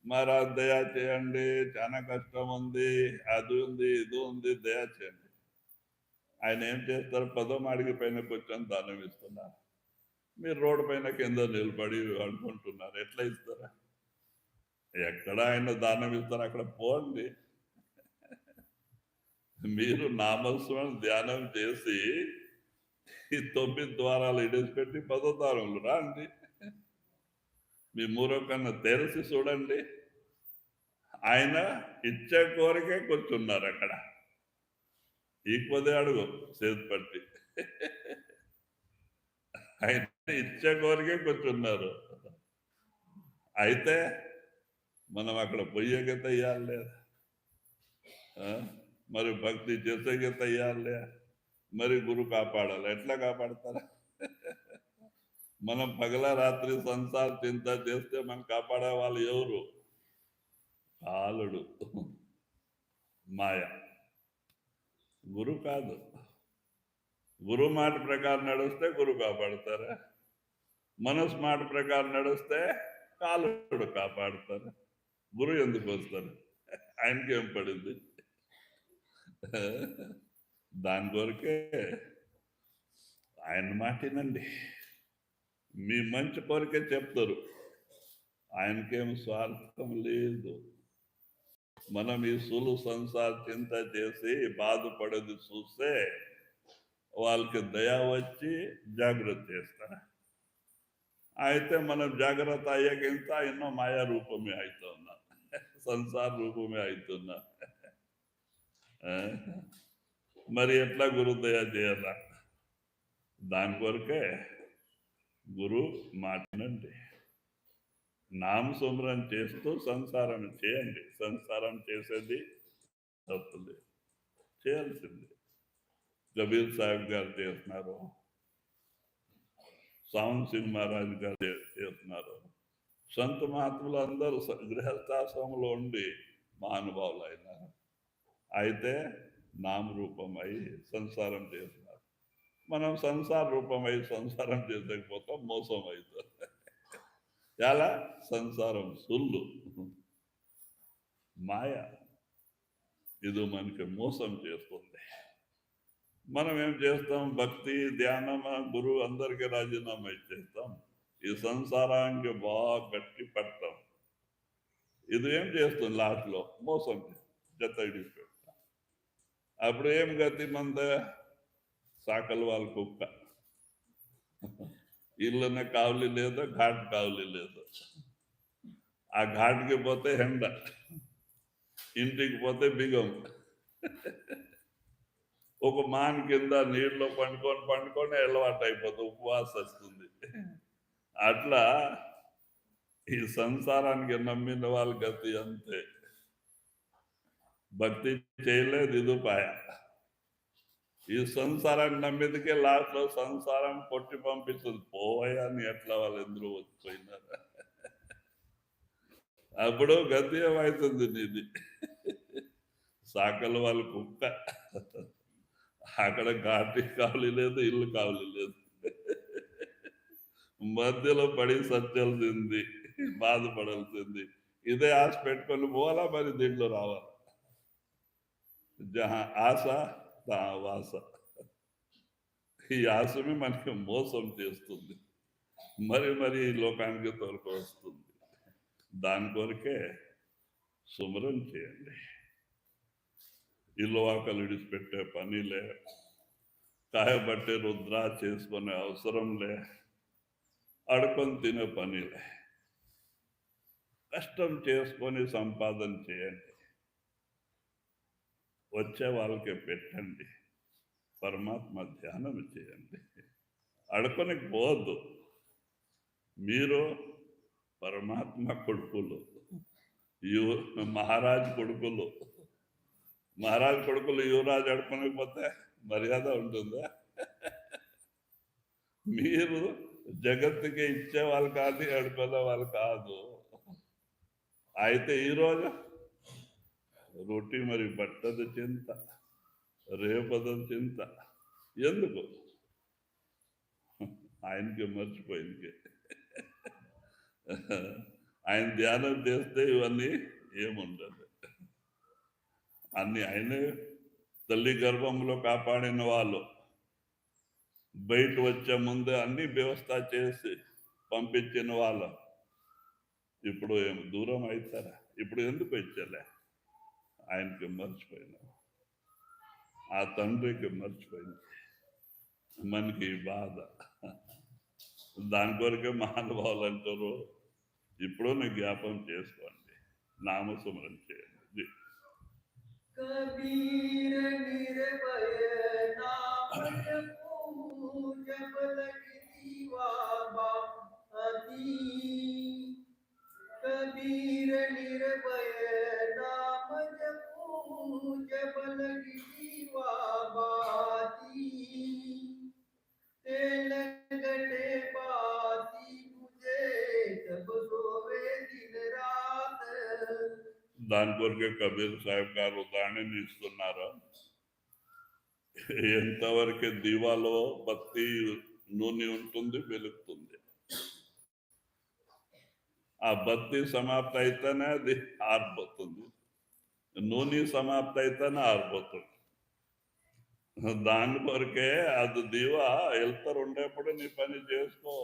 Speaker 3: మరా దయా చేయండి, చాలా కష్టం ఉంది, అది ఉంది, ఇది ఉంది, దయా చేయండి. ఆయన ఏం చేస్తారు? 10వ మాడికి పైన కూర్చొని దానం ఇస్తున్నారు. మీరు రోడ్డు పైన కింద నిలబడి అనుకుంటున్నారు, ఎట్లా ఇస్తారా? ఎక్కడ ఆయన దానం ఇస్తారు అక్కడ పోండి. మీరు నామస్మరణ ధ్యానం చేసి ఈ 9 ద్వారాలు ఇడేసిపెట్టి 10వ ద్వారంలో రండి. మీ మూరో కన్నా తెరచి చూడండి, ఆయన ఇచ్చే కోరికే కూర్చున్నారు అక్కడ. ఈ 10 అడుగు చేతి పట్టి ఆయన ఇచ్చే కోరికే కూర్చున్నారు. అయితే మనం అక్కడ పొయ్యేకే తయ్యారు లేదా? మరి భక్తి చేసేకే తయ్యారు లే? మరి గురు కాపాడాలి, ఎట్లా కాపాడతారా? మనం పగల రాత్రి సంసార చింత చేస్తే మనం కాపాడే వాళ్ళు ఎవరు? కాలుడు, మాయ. గురు కాదు. గురు మాట ప్రకారం నడిస్తే గురు కాపాడతారా? మనసు మాట ప్రకారం నడిస్తే కాలుడు కాపాడతారు. గురు ఎందుకు వస్తారు? ఆయనకి ఏం పడింది? దాని కొరకే ఆయన మాటినండి, మీ మంచి కొరకే చెప్తారు. ఆయనకేం స్వార్థం లేదు. మనం ఈ సులు సంసార చింత చేసి బాధపడేది చూస్తే వాళ్ళకి దయా వచ్చి జాగ్రత్త చేస్తారు. అయితే మనం జాగ్రత్త అయ్యాకింత ఎన్నో మాయా రూపమే అవుతున్నా, సంసార రూపమే అవుతున్నా. మరి ఎట్లా గురుదయ చేయాల? దాని కొరకే గురు మాటినండి, నామస్మరణ చేస్తూ సంసారం చేయండి. సంసారం చేసేది తప్పులే, చేయాల్సింది. కబీర్ సాహెబ్ గారు చేస్తున్నారు, సావంత్ సింగ్ మహారాజ్ గారు చేస్తున్నారు. సంత మహాత్ములు అందరూ గృహస్థాశ్రమంలో ఉండి మహానుభావులు అయినారు. అయితే నామరూపమై సంసారం చేస్తున్నారు. మనం సంసార రూపమై సంసారం చేసకపోతాం, మోసం అవుతాం. ఎలా? సంసారం సుల్లు, మాయ, ఇది మనకి మోసం చేస్తుంది. మనం ఏం చేస్తాం? భక్తి ధ్యానం గురువు అందరికీ రాజీనామా ఇచ్చేస్తాం, ఈ సంసారానికి బాగా గట్టి పడతాం. ఇది ఏం చేస్తుంది? లాస్ట్లో మోసం జత ఇడిచిపెడతాం. అప్పుడు ఏం గతి మంద? సాకలు వాళ్ళ కుక్క. ఇళ్ళనే కావలి లేదు, ఘాట్ కావలి లేదు. ఆ ఘాట్కి పోతే ఎండ, ఇంటికి పోతే బిగం. ఒక మాన్ కింద నీళ్ళలో పండుకొని అలవాటు అయిపోతుంది, ఉపవాసం వస్తుంది. అట్లా ఈ సంసారానికి నమ్మిన వాళ్ళ గతి అంతే. భక్తి చేయలేదు, ఇదుపాయ. ఈ సంసారాన్ని నమ్మిదికే లాస్ట్లో సంసారం కొట్టి పంపిస్తుంది. పోవయ్యా అని ఎట్లా వాళ్ళు ఎందుకు వచ్చిపోయినారు. అప్పుడు గతి ఏమవుతుంది నీది? సాకలు వాళ్ళ కుక్క, అక్కడ ఘాటి కావలి లేదు, ఇల్లు కావలి లేదు, మధ్యలో పడి సత్యాల్సింది, బాధపడాల్సింది. ఇదే ఆశ పెట్టుకొని పోవాలా, మరి దీంట్లో రావాలా? జహా ఆశ తా వాస. ఈ ఆశమే మనకి మోసం చేస్తుంది, మరి ఈ లోకానికి తోలుకు వస్తుంది. దాని కొరకే సుమరం చేయండి. ఇల్లు వాకలు విడిచిపెట్టే పనిలే, కాయబట్టే రుద్ర చేసుకునే అవసరంలే, అడుకొని తినే పనిలే. కష్టం చేసుకొని సంపాదన చేయండి, వచ్చే వాళ్ళకి పెట్టండి, పరమాత్మ ధ్యానం చేయండి. అడుకొని పోవద్దు. మీరు పరమాత్మ కొడుకులు, మహారాజ్ కొడుకులు. మహారాజ్ కొడుకులు యువరాజు అడుకోలేకపోతే మర్యాద ఉంటుందా? మీరు జగత్తుకి ఇచ్చే వాళ్ళు కాదు, అడుకునే వాళ్ళు కాదు. అయితే ఈరోజు రొట్టి మరి పట్టదు చింత, రేపద చింత. ఎందుకు? ఆయనకి మర్చిపోయింది. ఆయన ధ్యానం చేస్తే ఇవన్నీ ఏముండదు. అన్ని ఆయనే తల్లి గర్భంలో కాపాడిన వాళ్ళు బయట వచ్చే ముందే అన్ని వ్యవస్థ చేసి పంపించిన వాళ్ళు ఇప్పుడు ఏం దూరం అవుతారా? ఇప్పుడు ఎందుకు వచ్చలే? ఆయనకి మర్చిపోయినా, ఆ తండ్రికి మర్చిపోయింది. మనకి బాధ. దాని కొరకే మహానుభావులు అంటారు, ఇప్పుడు జ్ఞాపం చేసుకోండి, నామస్మరణ చేయండి.
Speaker 4: कबीर निर्भय नाम जपू जप लगी दीवा बाती। कबीर निर्भय नाम जपू जप लगी दीवा बाती। तेल गटे बाती मुझे जब सोवे दिन रात।
Speaker 3: దాని కొరకే కబీర్ సాహెబ్ గారు ఉదాహరణ ఇస్తున్నారు. ఎంతవరకు దీవాలో బత్తి నూనె ఉంటుంది, వెలుగుతుంది. ఆ బత్తి సమాప్తి అయితేనే అది ఆరిపోతుంది, నూనె సమాప్తి అయితేనే ఆరిపోతుంది. దాని కొరకే అది దీవా వెళ్తారు ఉండేప్పుడు నీ పని చేసుకో,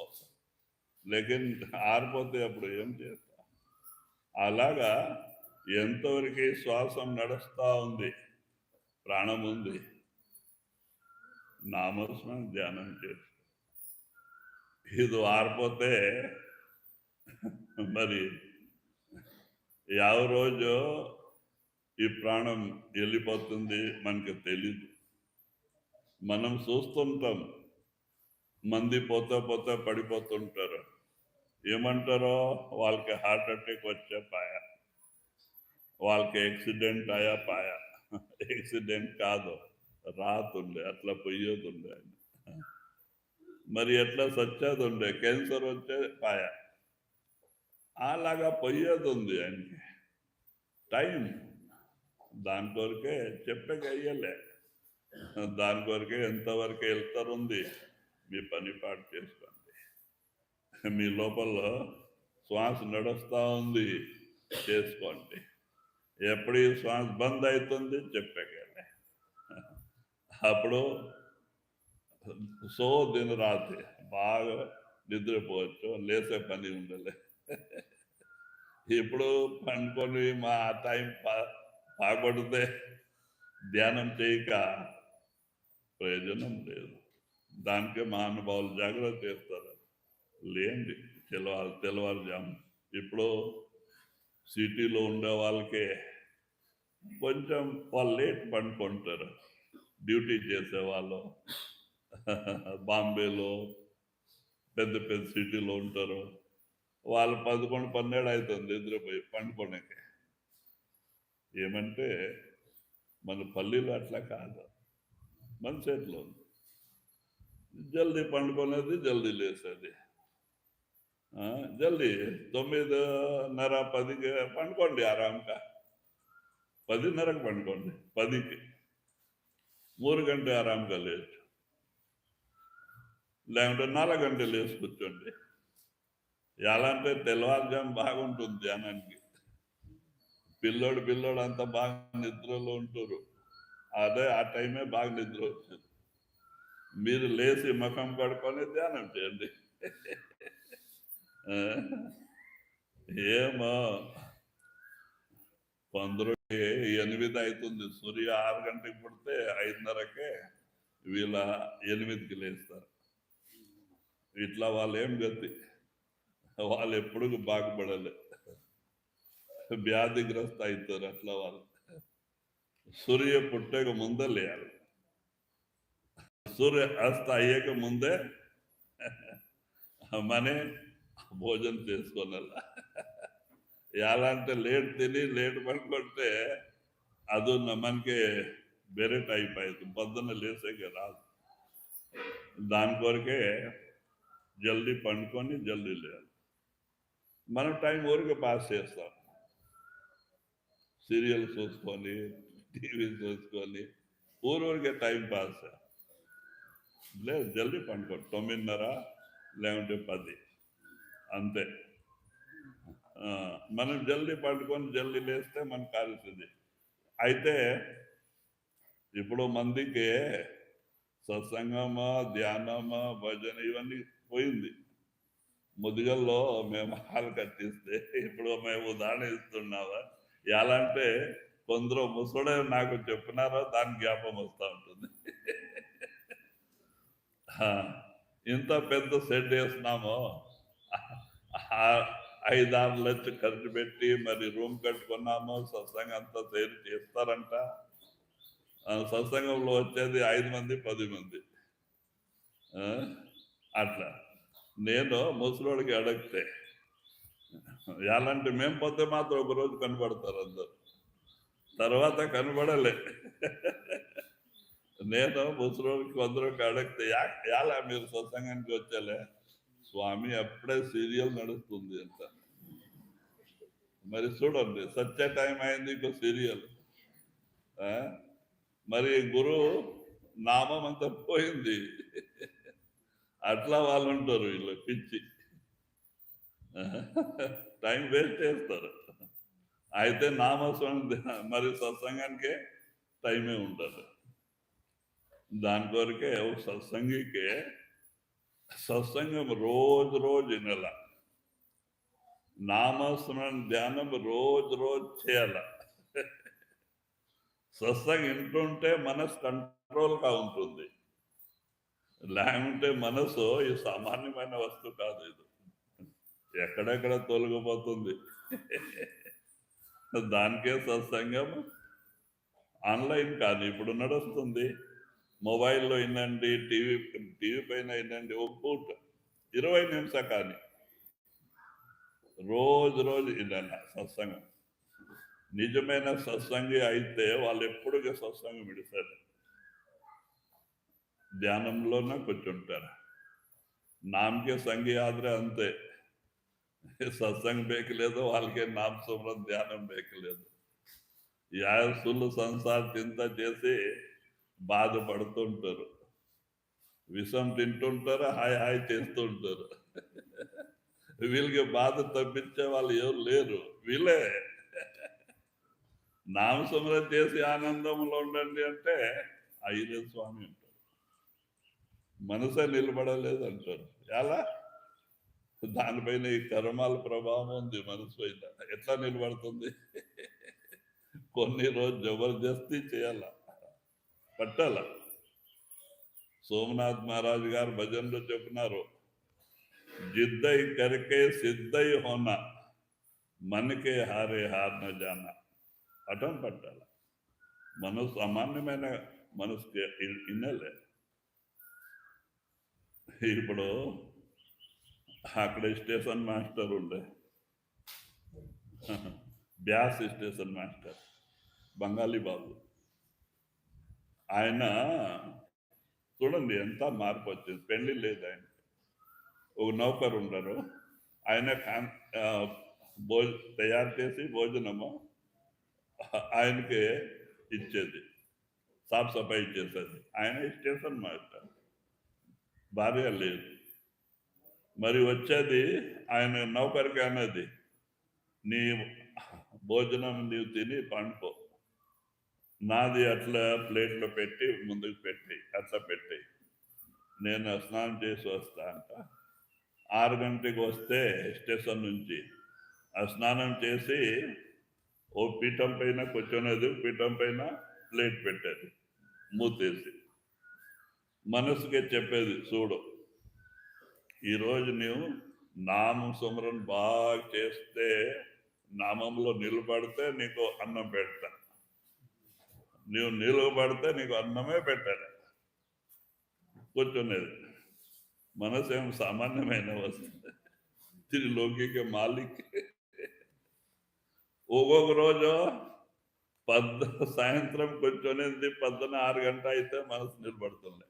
Speaker 3: లేకిన్ ఆరిపోతే అప్పుడు ఏం చేస్తా? అలాగా ఎంతవరకు శ్వాసం నడుస్తూ ఉంది, ప్రాణం ఉంది, నామస్మరణ ధ్యానం చేసి ఇది ఆరిపోతే మరి యావ రోజు ఈ ప్రాణం వెళ్ళిపోతుంది మనకి తెలీదు. మనం చూస్తుంటాం, మంది పోతే పోతే పడిపోతుంటారు. ఏమంటారో వాళ్ళకి హార్ట్ అటాక్ వచ్చే పాయ, వాళ్ళకి యాక్సిడెంట్ అయ్యా పాయ. యాక్సిడెంట్ కాదు, రాతుండే, అట్లా పోయేది ఉండే. ఆయన మరి ఎట్లా సచ్చేది ఉండే, క్యాన్సర్ వచ్చే పాయ. అలాగా పోయేది ఉంది ఆయనకి. టైం దాని కొరకే చెప్పక అయ్యలే. దాని కొరకే ఎంతవరకు వెళ్తారుంది, మీ పని పాటు చేసుకోండి. మీ లోపల శ్వాస నడుస్తూ ఉంది, చేసుకోండి. ఎప్పుడు ఈ శ్వాస బంద్ అవుతుంది చెప్పగలే. అప్పుడు సో దిన రాత్రి బాగా నిద్రపోవచ్చు, లేసే పని ఉండలే. ఇప్పుడు పండుకొని మా టైం బాగొడితే ధ్యానం చేయక ప్రయోజనం లేదు. దానికే మహానుభావులు జాగ్రత్త చేస్తారు. లేండి తెల్లవారుజాము. ఇప్పుడు సిటీలో ఉండే వాళ్ళకే కొంచెం వాళ్ళు లేట్ పండుకుంటారు. డ్యూటీ చేసేవాళ్ళు బాంబేలో పెద్ద పెద్ద సిటీలో ఉంటారు. వాళ్ళు 11, 12 అవుతుంది నిద్రపోయి పండుకోడానికి. ఏమంటే మన పల్లీలు అట్లా కాదు, మన చేతిలో ఉంది. జల్దీ పండుకునేది, జల్దీ లేసేది. జల్దీ 9:30, 10కి పండుకోండి ఆరాంగా. 10:30కి పండుకోండి, 10కి 3 గంటలు ఆరాంగా లేచు, లేకుంటే 4 గంటలు లేచి కూర్చోండి. ఎలా అంటే తెల్లవారుజాము బాగుంటుంది ధ్యానానికి. పిల్లోడు అంతా బాగా నిద్రలో ఉంటారు. అదే ఆ టైమే బాగా నిద్ర వచ్చింది. మీరు లేచి ముఖం కడుక్కొని ధ్యానం చేయండి. ఏమో కొందరికి 8 అవుతుంది. సూర్య 6 గంటలకు పుడితే 5:30కే వీళ్ళ 8కి లేస్తారు. ఇట్లా వాళ్ళు ఏం గతి, వాళ్ళు ఎప్పుడు బాగుపడలే, వ్యాధిగ్రస్త అవుతారు. అట్లా వాళ్ళు సూర్య పుట్టక ముందే లేయాలి, సూర్య అస్త అయ్యాక ముందే మనే భోజనం చేసుకోవాలి. ఎలా అంటే లేట్ తిని లేట్ పడుకుంటే అది మనకి ಬೇರೆ టైప్ అవుతుంది, పొద్దున్న లేసేకే రాదు. దాని కొరకే జల్దీ పండుకొని జల్దీ లేయాలి. మనం టైం ఊరికే పాస్ చేస్తాం, సీరియల్ చూసుకొని టీవీ చూసుకొని ఊరికే టైం పాస్. లేదు, జల్దీ పండుకోండి, 9:30 లేకుంటే 10 అంతే. మనం జల్దీ పండుకొని జల్దీ లేస్తే మనకు కాల్సింది. అయితే ఇప్పుడు మందికి సత్సంగమా, ధ్యానమా, భజన ఇవన్నీ పోయింది. ముదిగల్లో మేము హాల్ కట్టిస్తే ఇప్పుడు మేము ఉదాహరణ ఇస్తున్నావా? ఎలా అంటే కొందరు ముసడే నాకు చెప్పినారో దాని జ్ఞాపం వస్తూ ఉంటుంది. ఇంత పెద్ద షెడ్ వేస్తున్నామో 5-6 లక్షలు ఖర్చు పెట్టి మరి రూమ్ కట్టుకున్నామో, సత్సంగం అంతా తయారు చేస్తారంట. సత్సంగంలో వచ్చేది 5 మంది 10 మంది. అట్లా నేను ముసలోడికి అడిగితే ఎలాంటి మేము పోతే మాత్రం ఒకరోజు కనబడతారు అందరు, తర్వాత కనబడలే. నేను ముసలోడికి కొందరికి అడిగితే ఎలా మీరు సత్సంగానికి వచ్చేలే? స్వామి అప్పుడే సీరియల్ నడుస్తుంది అంట. మరి చూడండి, సత్య టైం అయింది, ఇంకో సీరియల్. మరి గురువు నామం అంతా పోయింది. అట్లా వాళ్ళు ఉంటారు, వీళ్ళు పిచ్చి టైం వేస్ట్ చేస్తారు. అయితే నామస్వామి మరి సత్సంగానికే టైమే ఉండదు. దాని కొరకే సత్సంగికే సత్సంగం రోజు వినాల, నామస్మరణ ధ్యానం రోజు చేయాల. సత్సంగం వింటుంటే మనసు కంట్రోల్గా ఉంటుంది, లేకుంటే మనసు ఈ సామాన్యమైన వస్తువు కాదు, ఇది ఎక్కడెక్కడ తొలగిపోతుంది. దానికే సత్సంగం ఆన్లైన్ కాదు, ఇప్పుడు నడుస్తుంది. మొబైల్లో వినండి, టీవీ పైన వినండి, ఒక పూట 20 నిమిషాలు కానీ రోజు వినాలి సత్సంగం. నిజమైన సత్సంగి అయితే వాళ్ళు ఎప్పుడు సత్సంగం విడిస్తారు, ಧ್ಯಾನಂలోనే ಕೂತ್ಕೊಂತಾರೆ. ನಾಮಕ್ಕೆ ಸಂಗಿ ಆದ್ರೆ ಅಂತೆ, ಸತ್ಸಂಗ ಬೇಕలేదు, వాళ్ళకే నామ స్మరణ ధ్యానం ಬೇಕలేదు. ಯಾವ సుల్లు సంసార చింత చేసి బాధపడుతుంటారు, విషం తింటుంటారు, హాయ్ చేస్తుంటారు. వీళ్ళకి బాధ తప్పించే వాళ్ళు ఎవరు లేరు, వీళ్ళే. నామస్మరణ చేసి ఆనందంలో ఉండండి అంటే అయ్యే స్వామి అంటారు. మనసే నిలబడలేదు అంటారు. ఎలా? దానిపైన ఈ కర్మాల ప్రభావం ఉంది మనసు పైన. ఎట్లా నిలబడుతుంది? కొన్ని రోజు జబర్దస్తి చేయాల, పట్టాల. సోమనాథ్ మహారాజు గారు భజనలో చెప్పినారు, जिद्दई करके सिद्धई होना मन के हारे हार न जाना అటం పట్టాలి. మనసు సామాన్యమైన మనసుకి ఇన్నలే. ఇప్పుడు అక్కడ స్టేషన్ మాస్టర్ ఉండే, బ్యాస్ స్టేషన్ మాస్టర్ బంగాళీ బాబు. ఆయన చూడండి ఎంత మార్పు వచ్చింది. పెళ్లి లేదు ఆయన. ఒక నౌకరు ఉండరు, ఆయన తయారు చేసి భోజనము ఆయనకి ఇచ్చేది, సాఫ్ సఫాయి చేసేది. ఆయన స్టేషన్ మాస్టర్, భార్య లేదు. మరి వచ్చేది ఆయన నౌకరికి అన్నది, నీ భోజనం నీవు తిని పండుకో, నాది అట్లా ప్లేట్లో పెట్టి ముందుకు పెట్టి అట్లా పెట్టి నేను స్నానం చేసి వస్తా అంట. 6 గంటలకు వస్తే స్టేషన్ నుంచి ఆ స్నానం చేసి ఓ పీఠం పైన కూర్చొనేది, పీఠం పైన ప్లేట్ పెట్టేది, మూతేసి మనసుకే చెప్పేది, చూడు ఈరోజు నీవు నామం సుమరణ బాగా చేస్తే, నామంలో నిలబడితే నీకు అన్నం పెడతా, నీవు నిలబడితే నీకు అన్నమే పెట్టాలి. కూర్చునేది. మనసు ఏం సామాన్యమైన వస్తుంది, త్రిలోకికి మాలిక్. ఒక్కొక్క రోజు సాయంత్రం కూర్చొనేది, 6 గంట అయితే మనసు నిలబడుతుంది.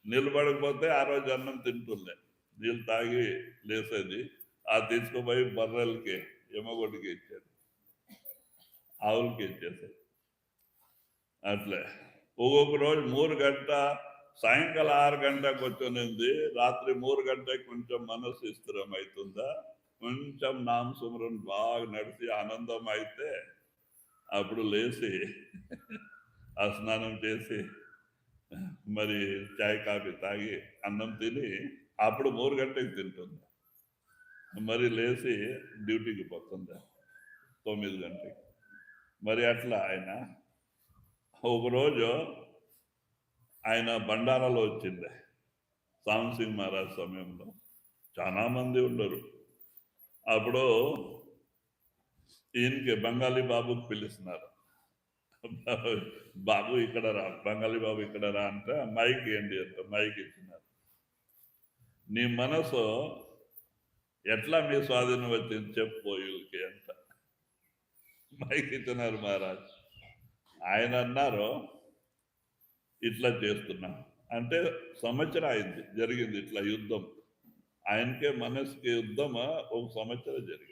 Speaker 3: నిలబడకపోతే ఆ రోజు అన్నం తింటుండే, నీళ్ళు తాగి లేసేది. ఆ తీసుకుపోయి బర్రెలకి ఎమ్మగొడ్డికి ఇచ్చేది, ఆవులకి ఇచ్చేసేది. అట్లే ఒక్కొక్క రోజు 3 గంట, సాయంకాలం 6 గంటకు కూర్చొనింది, రాత్రి 3 గంటకి కొంచెం మనసు స్థిరం అవుతుందా, కొంచెం నామ సుమరణ బాగా నడిచి ఆనందం అయితే అప్పుడు లేచి ఆ స్నానం చేసి మరి చాయ్ కాఫీ తాగి అన్నం తిని అప్పుడు 3 గంటలకు తింటుంది. మరి లేచి డ్యూటీకి పోతుంది 9 గంటకి. మరి అట్లా ఆయన ఒకరోజు ఆయన బండారాలో వచ్చింది, సామ్ సింగ్ మహారాజ్ సమయంలో చాలా మంది ఉండరు. అప్పుడు ఈయనకి బంగాళీ బాబుకి పిలుస్తున్నారు, బాబు ఇక్కడ రా, బంగాళీ బాబు ఇక్కడ రా అంటే మైక్ ఏంటి అంటే మైక్ ఇచ్చినారు. నీ మనసు ఎట్లా మీ స్వాధీనం వచ్చింది చెప్పు వీళ్ళకి అంట మైక్ ఇచ్చినారు మహారాజ్. ఆయన అన్నారు, ఇట్లా చేస్తున్నా అంటే సంవత్సరం అయింది జరిగింది ఇట్లా యుద్ధం. ఆయనకే మనసుకి యుద్ధం 1 సంవత్సరం జరిగింది.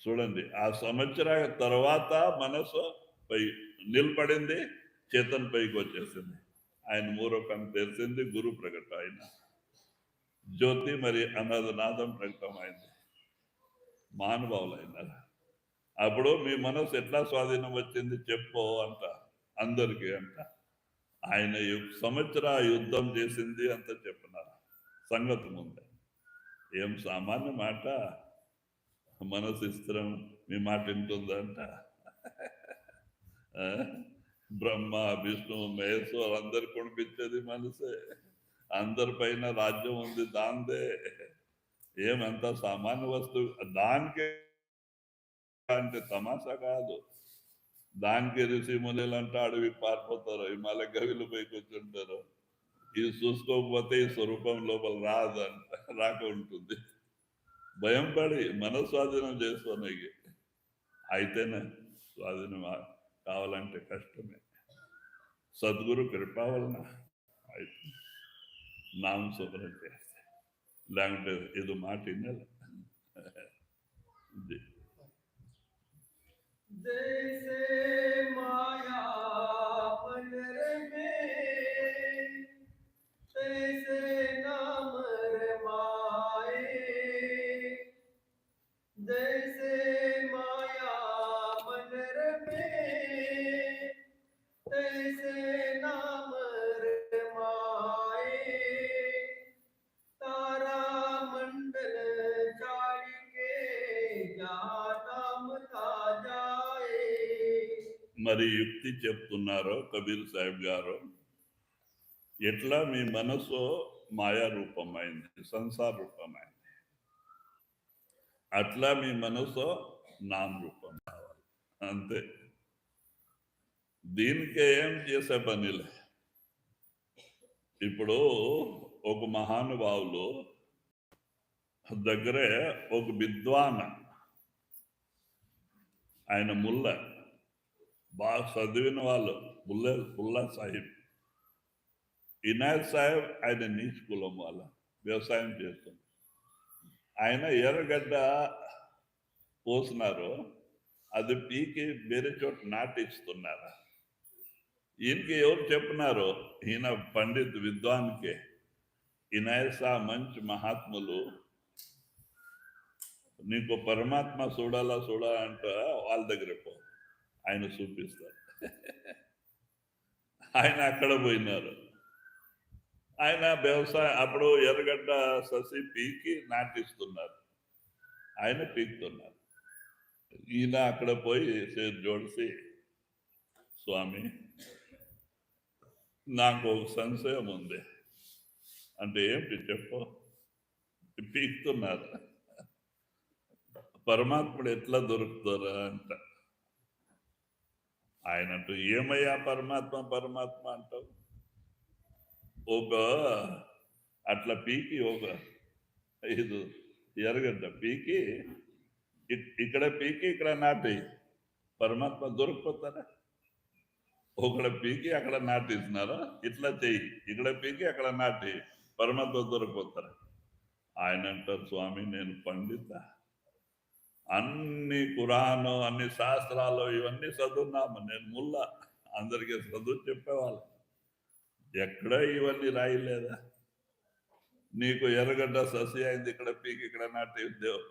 Speaker 3: చూడండి, ఆ సంవత్సరం తర్వాత మనసు పై నిలబడింది, చేతన్ పైకి వచ్చేసింది. ఆయన మూరకం తెలిసింది, గురు ప్రకటన ఆయన జ్యోతి మరి అనాథనాదం ప్రకటన అయింది, మహానుభావులు అయినారు. అప్పుడు మీ మనసు ఎట్లా స్వాధీనం వచ్చింది చెప్పు అంట అందరికీ అంట. ఆయన సంవత్సర యుద్ధం చేసింది అంత చెప్పినారు సంగతి ముందే. ఏం సామాన్య మాట, మనసు స్థిరం మీ మాట వింటుందంట. బ్రహ్మ విష్ణు మహేశ్వర్ అందరు కొనిపించేది మనసే, అందరిపైన రాజ్యం ఉంది దాందే. ఏమంత సామాన్య వస్తువు, దానికే అంటే తమాషా కాదు. దానికి ఋషి మునులు అంటే అడవికి పారిపోతారు, హిమాలయ గవిలు పోయి కూర్చుంటారు. ఇది చూసుకోకపోతే ఈ స్వరూపం లోపల రాక ఉంటుంది. భయం పడి మన స్వాధీనం చేసుకోనికి అయితేనే స్వాధీనం కావాలంటే కష్టమే. సద్గురు కృప వలన అయితే నామ శుభ్రం చేస్తే, లేకుంటే ఇది మాట వినాలి.
Speaker 4: जैसे माया मन में तैसे नाम रमाए, जैसे माया मन में तैसे नाम रमाए, तारा मंडल छाड़ के जहाँ नाम था जाए.
Speaker 3: మరి యుక్తి చెప్తున్నారు కబీర్ సాహెబ్ గారు. ఎట్లా మీ మనసు మాయా రూపమైంది, సంసార రూపమైంది. అట్లా మీ మనసు నామ రూపం కావాలి, అంతే. దీనికే ఏం చేసే పనిలే. ఇప్పుడు ఒక మహానుభావులు దగ్గరే ఒక విద్వాన్, ఆయన ముల్ల, బాగా చదివిన వాళ్ళు, ముల్లా సాహిబ్. ఇనాయత్ సాహెబ్ ఆయన నీచ్ కులం వాళ్ళ, వ్యవసాయం చేస్తుంది. ఆయన ఎర్రగడ్డ పోసినారు, అది పీకి వేరే చోట నాటిస్తున్నారు. ఈయనకి ఎవరు చెప్పినారు? ఈయన పండిత్ విద్వాన్కే. ఇనాయత్ సాహ్ మంచి మహాత్ములు, నీకు పరమాత్మ చూడాలంట వాళ్ళ దగ్గర పో, ఆయన చూపిస్తారు. ఆయన అక్కడ పోయినారు. ఆయన వ్యవసాయం అప్పుడు ఎర్రగడ్డ ససి పీకి నాటిస్తున్నారు, ఆయన పీకుతున్నారు. ఈయన అక్కడ పోయి చేతి జోడిసి, స్వామి నాకు ఒక సంశయం ఉంది. అంటే ఏమిటి చెప్పు? పీకుతున్నారు, పరమాత్ముడు ఎట్లా దొరుకుతారా అంట. ఆయన అంటూ, ఏమయ్యా పరమాత్మ అంటావు? ఒక అట్లా పీకి ఒక ఇది ఎరగడ్డ పీకి ఇక్కడ పీకి ఇక్కడ నాటి పరమాత్మ దొరికిపోతారా? ఒకడ పీకి అక్కడ నాటిస్తున్నారా? ఇట్లా చెయ్యి, ఇక్కడ పీకి అక్కడ నాటి పరమాత్మ దొరికిపోతారా? ఆయన అంటారు, స్వామి నేను పండిత, అన్ని ఖురాను అన్ని శాస్త్రాలు ఇవన్నీ చదువున్నాము, నేను ముల్లా, అందరికీ చదువు చెప్పేవాళ్ళు, ఎక్కడ ఇవన్నీ రాయలేదా? నీకు ఎర్రగడ్డ ససి అయింది, ఇక్కడ పీకి ఇక్కడ నాటి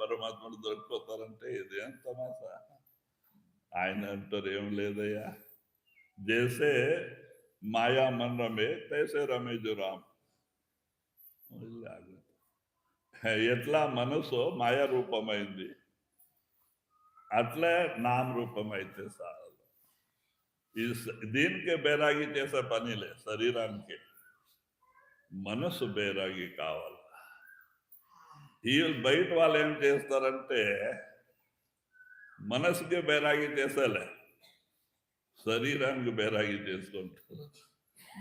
Speaker 3: పరమాత్మను దొరికిపోతారంటే ఇదేం తమాసా? ఆయన అంటారు, ఏం లేదయ్యా, జైసే మాయా మన్ రమే తైసే రమే జో రామ్. ఎట్లా మనసు మాయా రూపమైంది, అట్లే నామ రూపం అయితే చాలు. దీనికే బేరాగి చేసే పనిలే, శరీరానికి మనసు బేరాగి కావాలి. ఈ బయట వాళ్ళు ఏం చేస్తారంటే మనసుకే బేరాగి చేసేలే, శరీరానికి బేరాగి చేసుకుంటారు.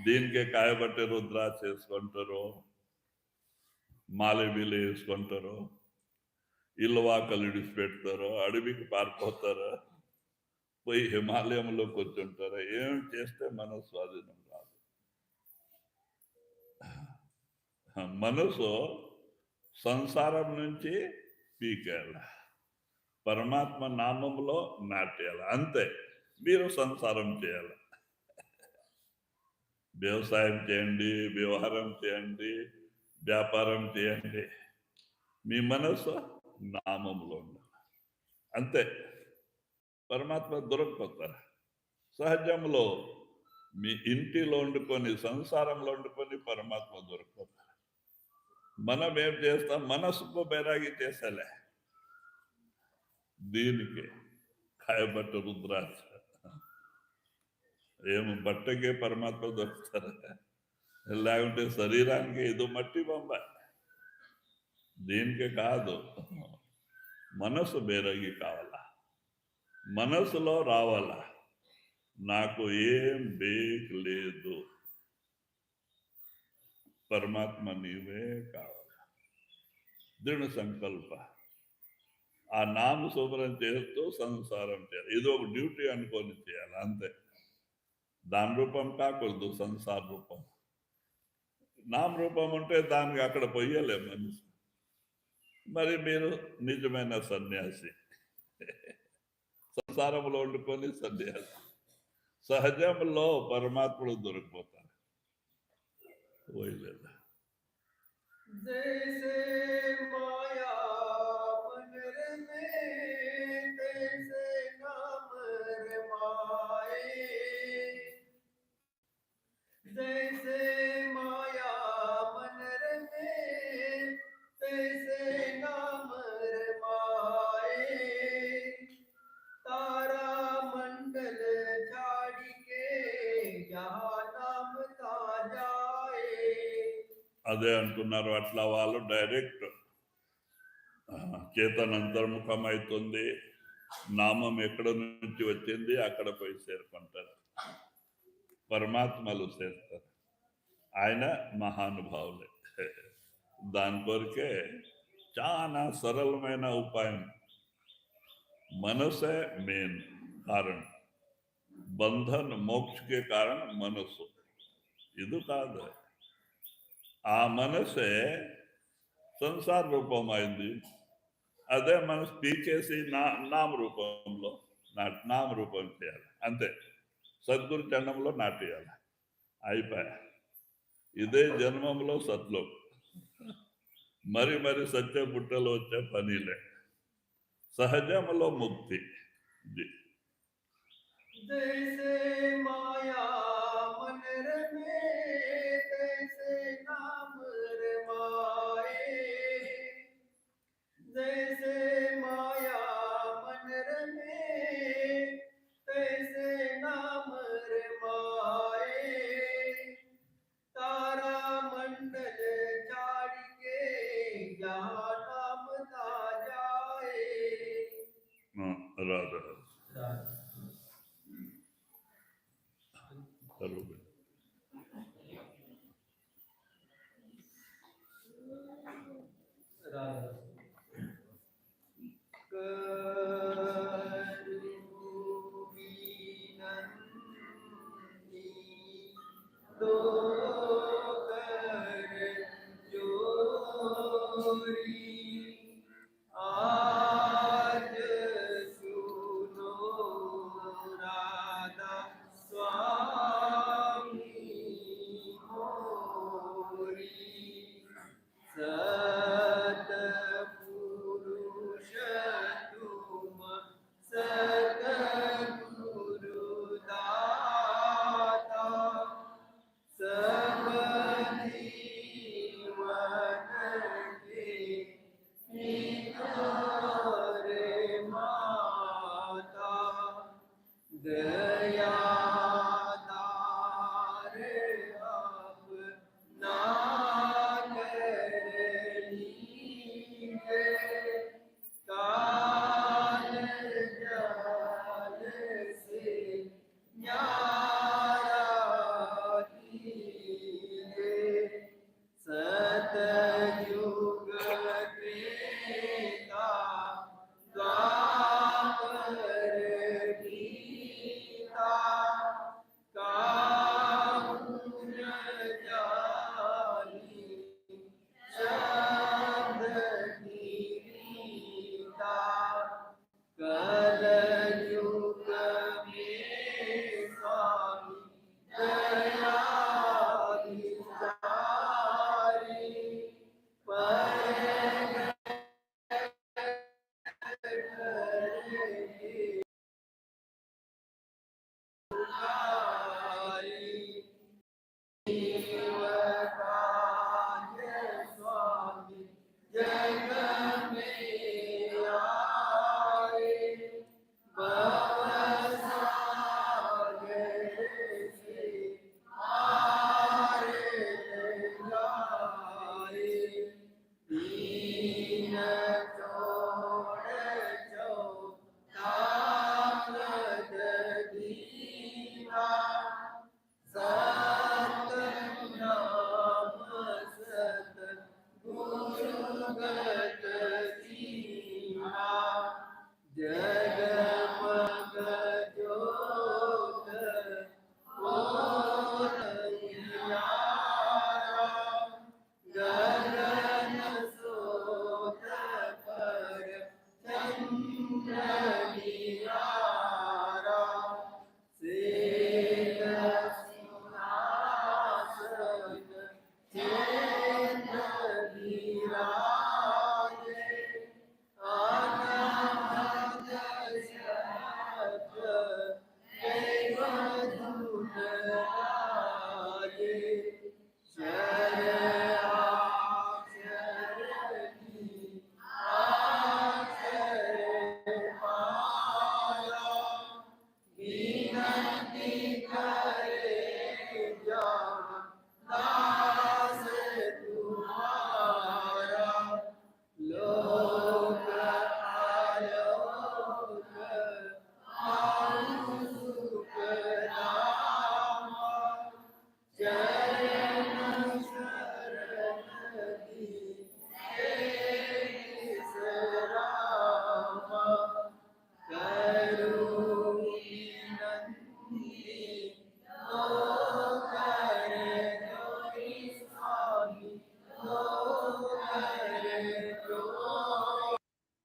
Speaker 3: దీనికే కాయబట్టే రుద్రా చేసుకుంటారు, మాలె బిల్లు వేసుకుంటారు, ఇల్లు వాకలు ఇడిచిపెడతారు, అడవికి పారిపోతారు, పోయి హిమాలయంలో కూర్చుంటారు. ఏం చేస్తే మన స్వాధీనం రాదు. మనసు సంసారం నుంచి పీకేయాల, పరమాత్మ నామంలో నాటేయాలి, అంతే. మీరు సంసారం చేయాలి, వ్యవసాయం చేయండి, వ్యవహారం చేయండి, వ్యాపారం చేయండి, మీ మనసు నామంలో ఉండాలి, అంతే. పరమాత్మ దొరకపోతారు. సహజంలో మీ ఇంటిలో వండుకొని, సంసారంలో వండుకొని పరమాత్మ దొరకపోతారు. మనం ఏం చేస్తాం? మనసుకు బైరాగి చేసేలే, దీనికి కాయబట్ట రుద్రాక్ష. ఏమో బట్టకే పరమాత్మ దొరుకుతారు, లేకుంటే శరీరానికి ఇది మట్టి బొమ్మ, దీనికి కాదు. మనసు బేరగి కావాలా, మనసులో రావాలా, నాకు ఏం బేక్ లేదు, పరమాత్మ నీవే కావాలా, దృఢ సంకల్ప. ఆ నామ శుభ్రం చేస్తూ సంసారం చేయాలి, ఇది ఒక డ్యూటీ అనుకొని చేయాలి, అంతే. దాని రూపం కాకూడదు, సంసార రూపం. నామ రూపం ఉంటే దానికి అక్కడ పొయ్యలే మనిషి. మరి మీరు నిజమైన సన్యాసి, సంసారంలో వండుకొని సన్యాసి, సహజంలో పరమాత్ముడు దొరికిపోతారు. పోయలేదు.
Speaker 4: जैसे माया मन रमे तैसे नाम रमाए, जैसे माया मन रमे तैसे नाम रमाए, तारा मंडल छाड़ के जहाँ नाम ता जाए.
Speaker 3: అదే అంటున్నారు. అట్లా వాళ్ళు డైరెక్ట్ చేతన అంతర్ముఖం అవుతుంది. నామం ఎక్కడ నుంచి వచ్చింది అక్కడ పోయి చేరుకుంటారు, పరమాత్మలు చేస్తారు. ఆయన మహానుభావులే. దాని కొరకే చాలా సరళమైన ఉపాయం. మనసే मेन कारण, बंधन मोक्ष के कारण మనసు. ఇది కాదు, ఆ మనసే సంసార రూపమైంది. అదే మనసు పీకేసి నామ రూపంలో నామ రూపం చేయాలి అంతే. సద్గురు చరణంలో నాటేయాలి, అయిపోయా. ఇదే జన్మంలో సత్లో మరి మరి సత్య బుట్టలో వచ్చే పనిలే. సహజంలో ముక్తి.
Speaker 4: जैसे माया मन रमे तैसे नाम रमाए, जैसे माया मन रमे तैसे नाम रमाए, तारा मंडल छाड़ के जहाँ नाम ता जाए।
Speaker 3: राधा करोगे
Speaker 4: तो कर जोरी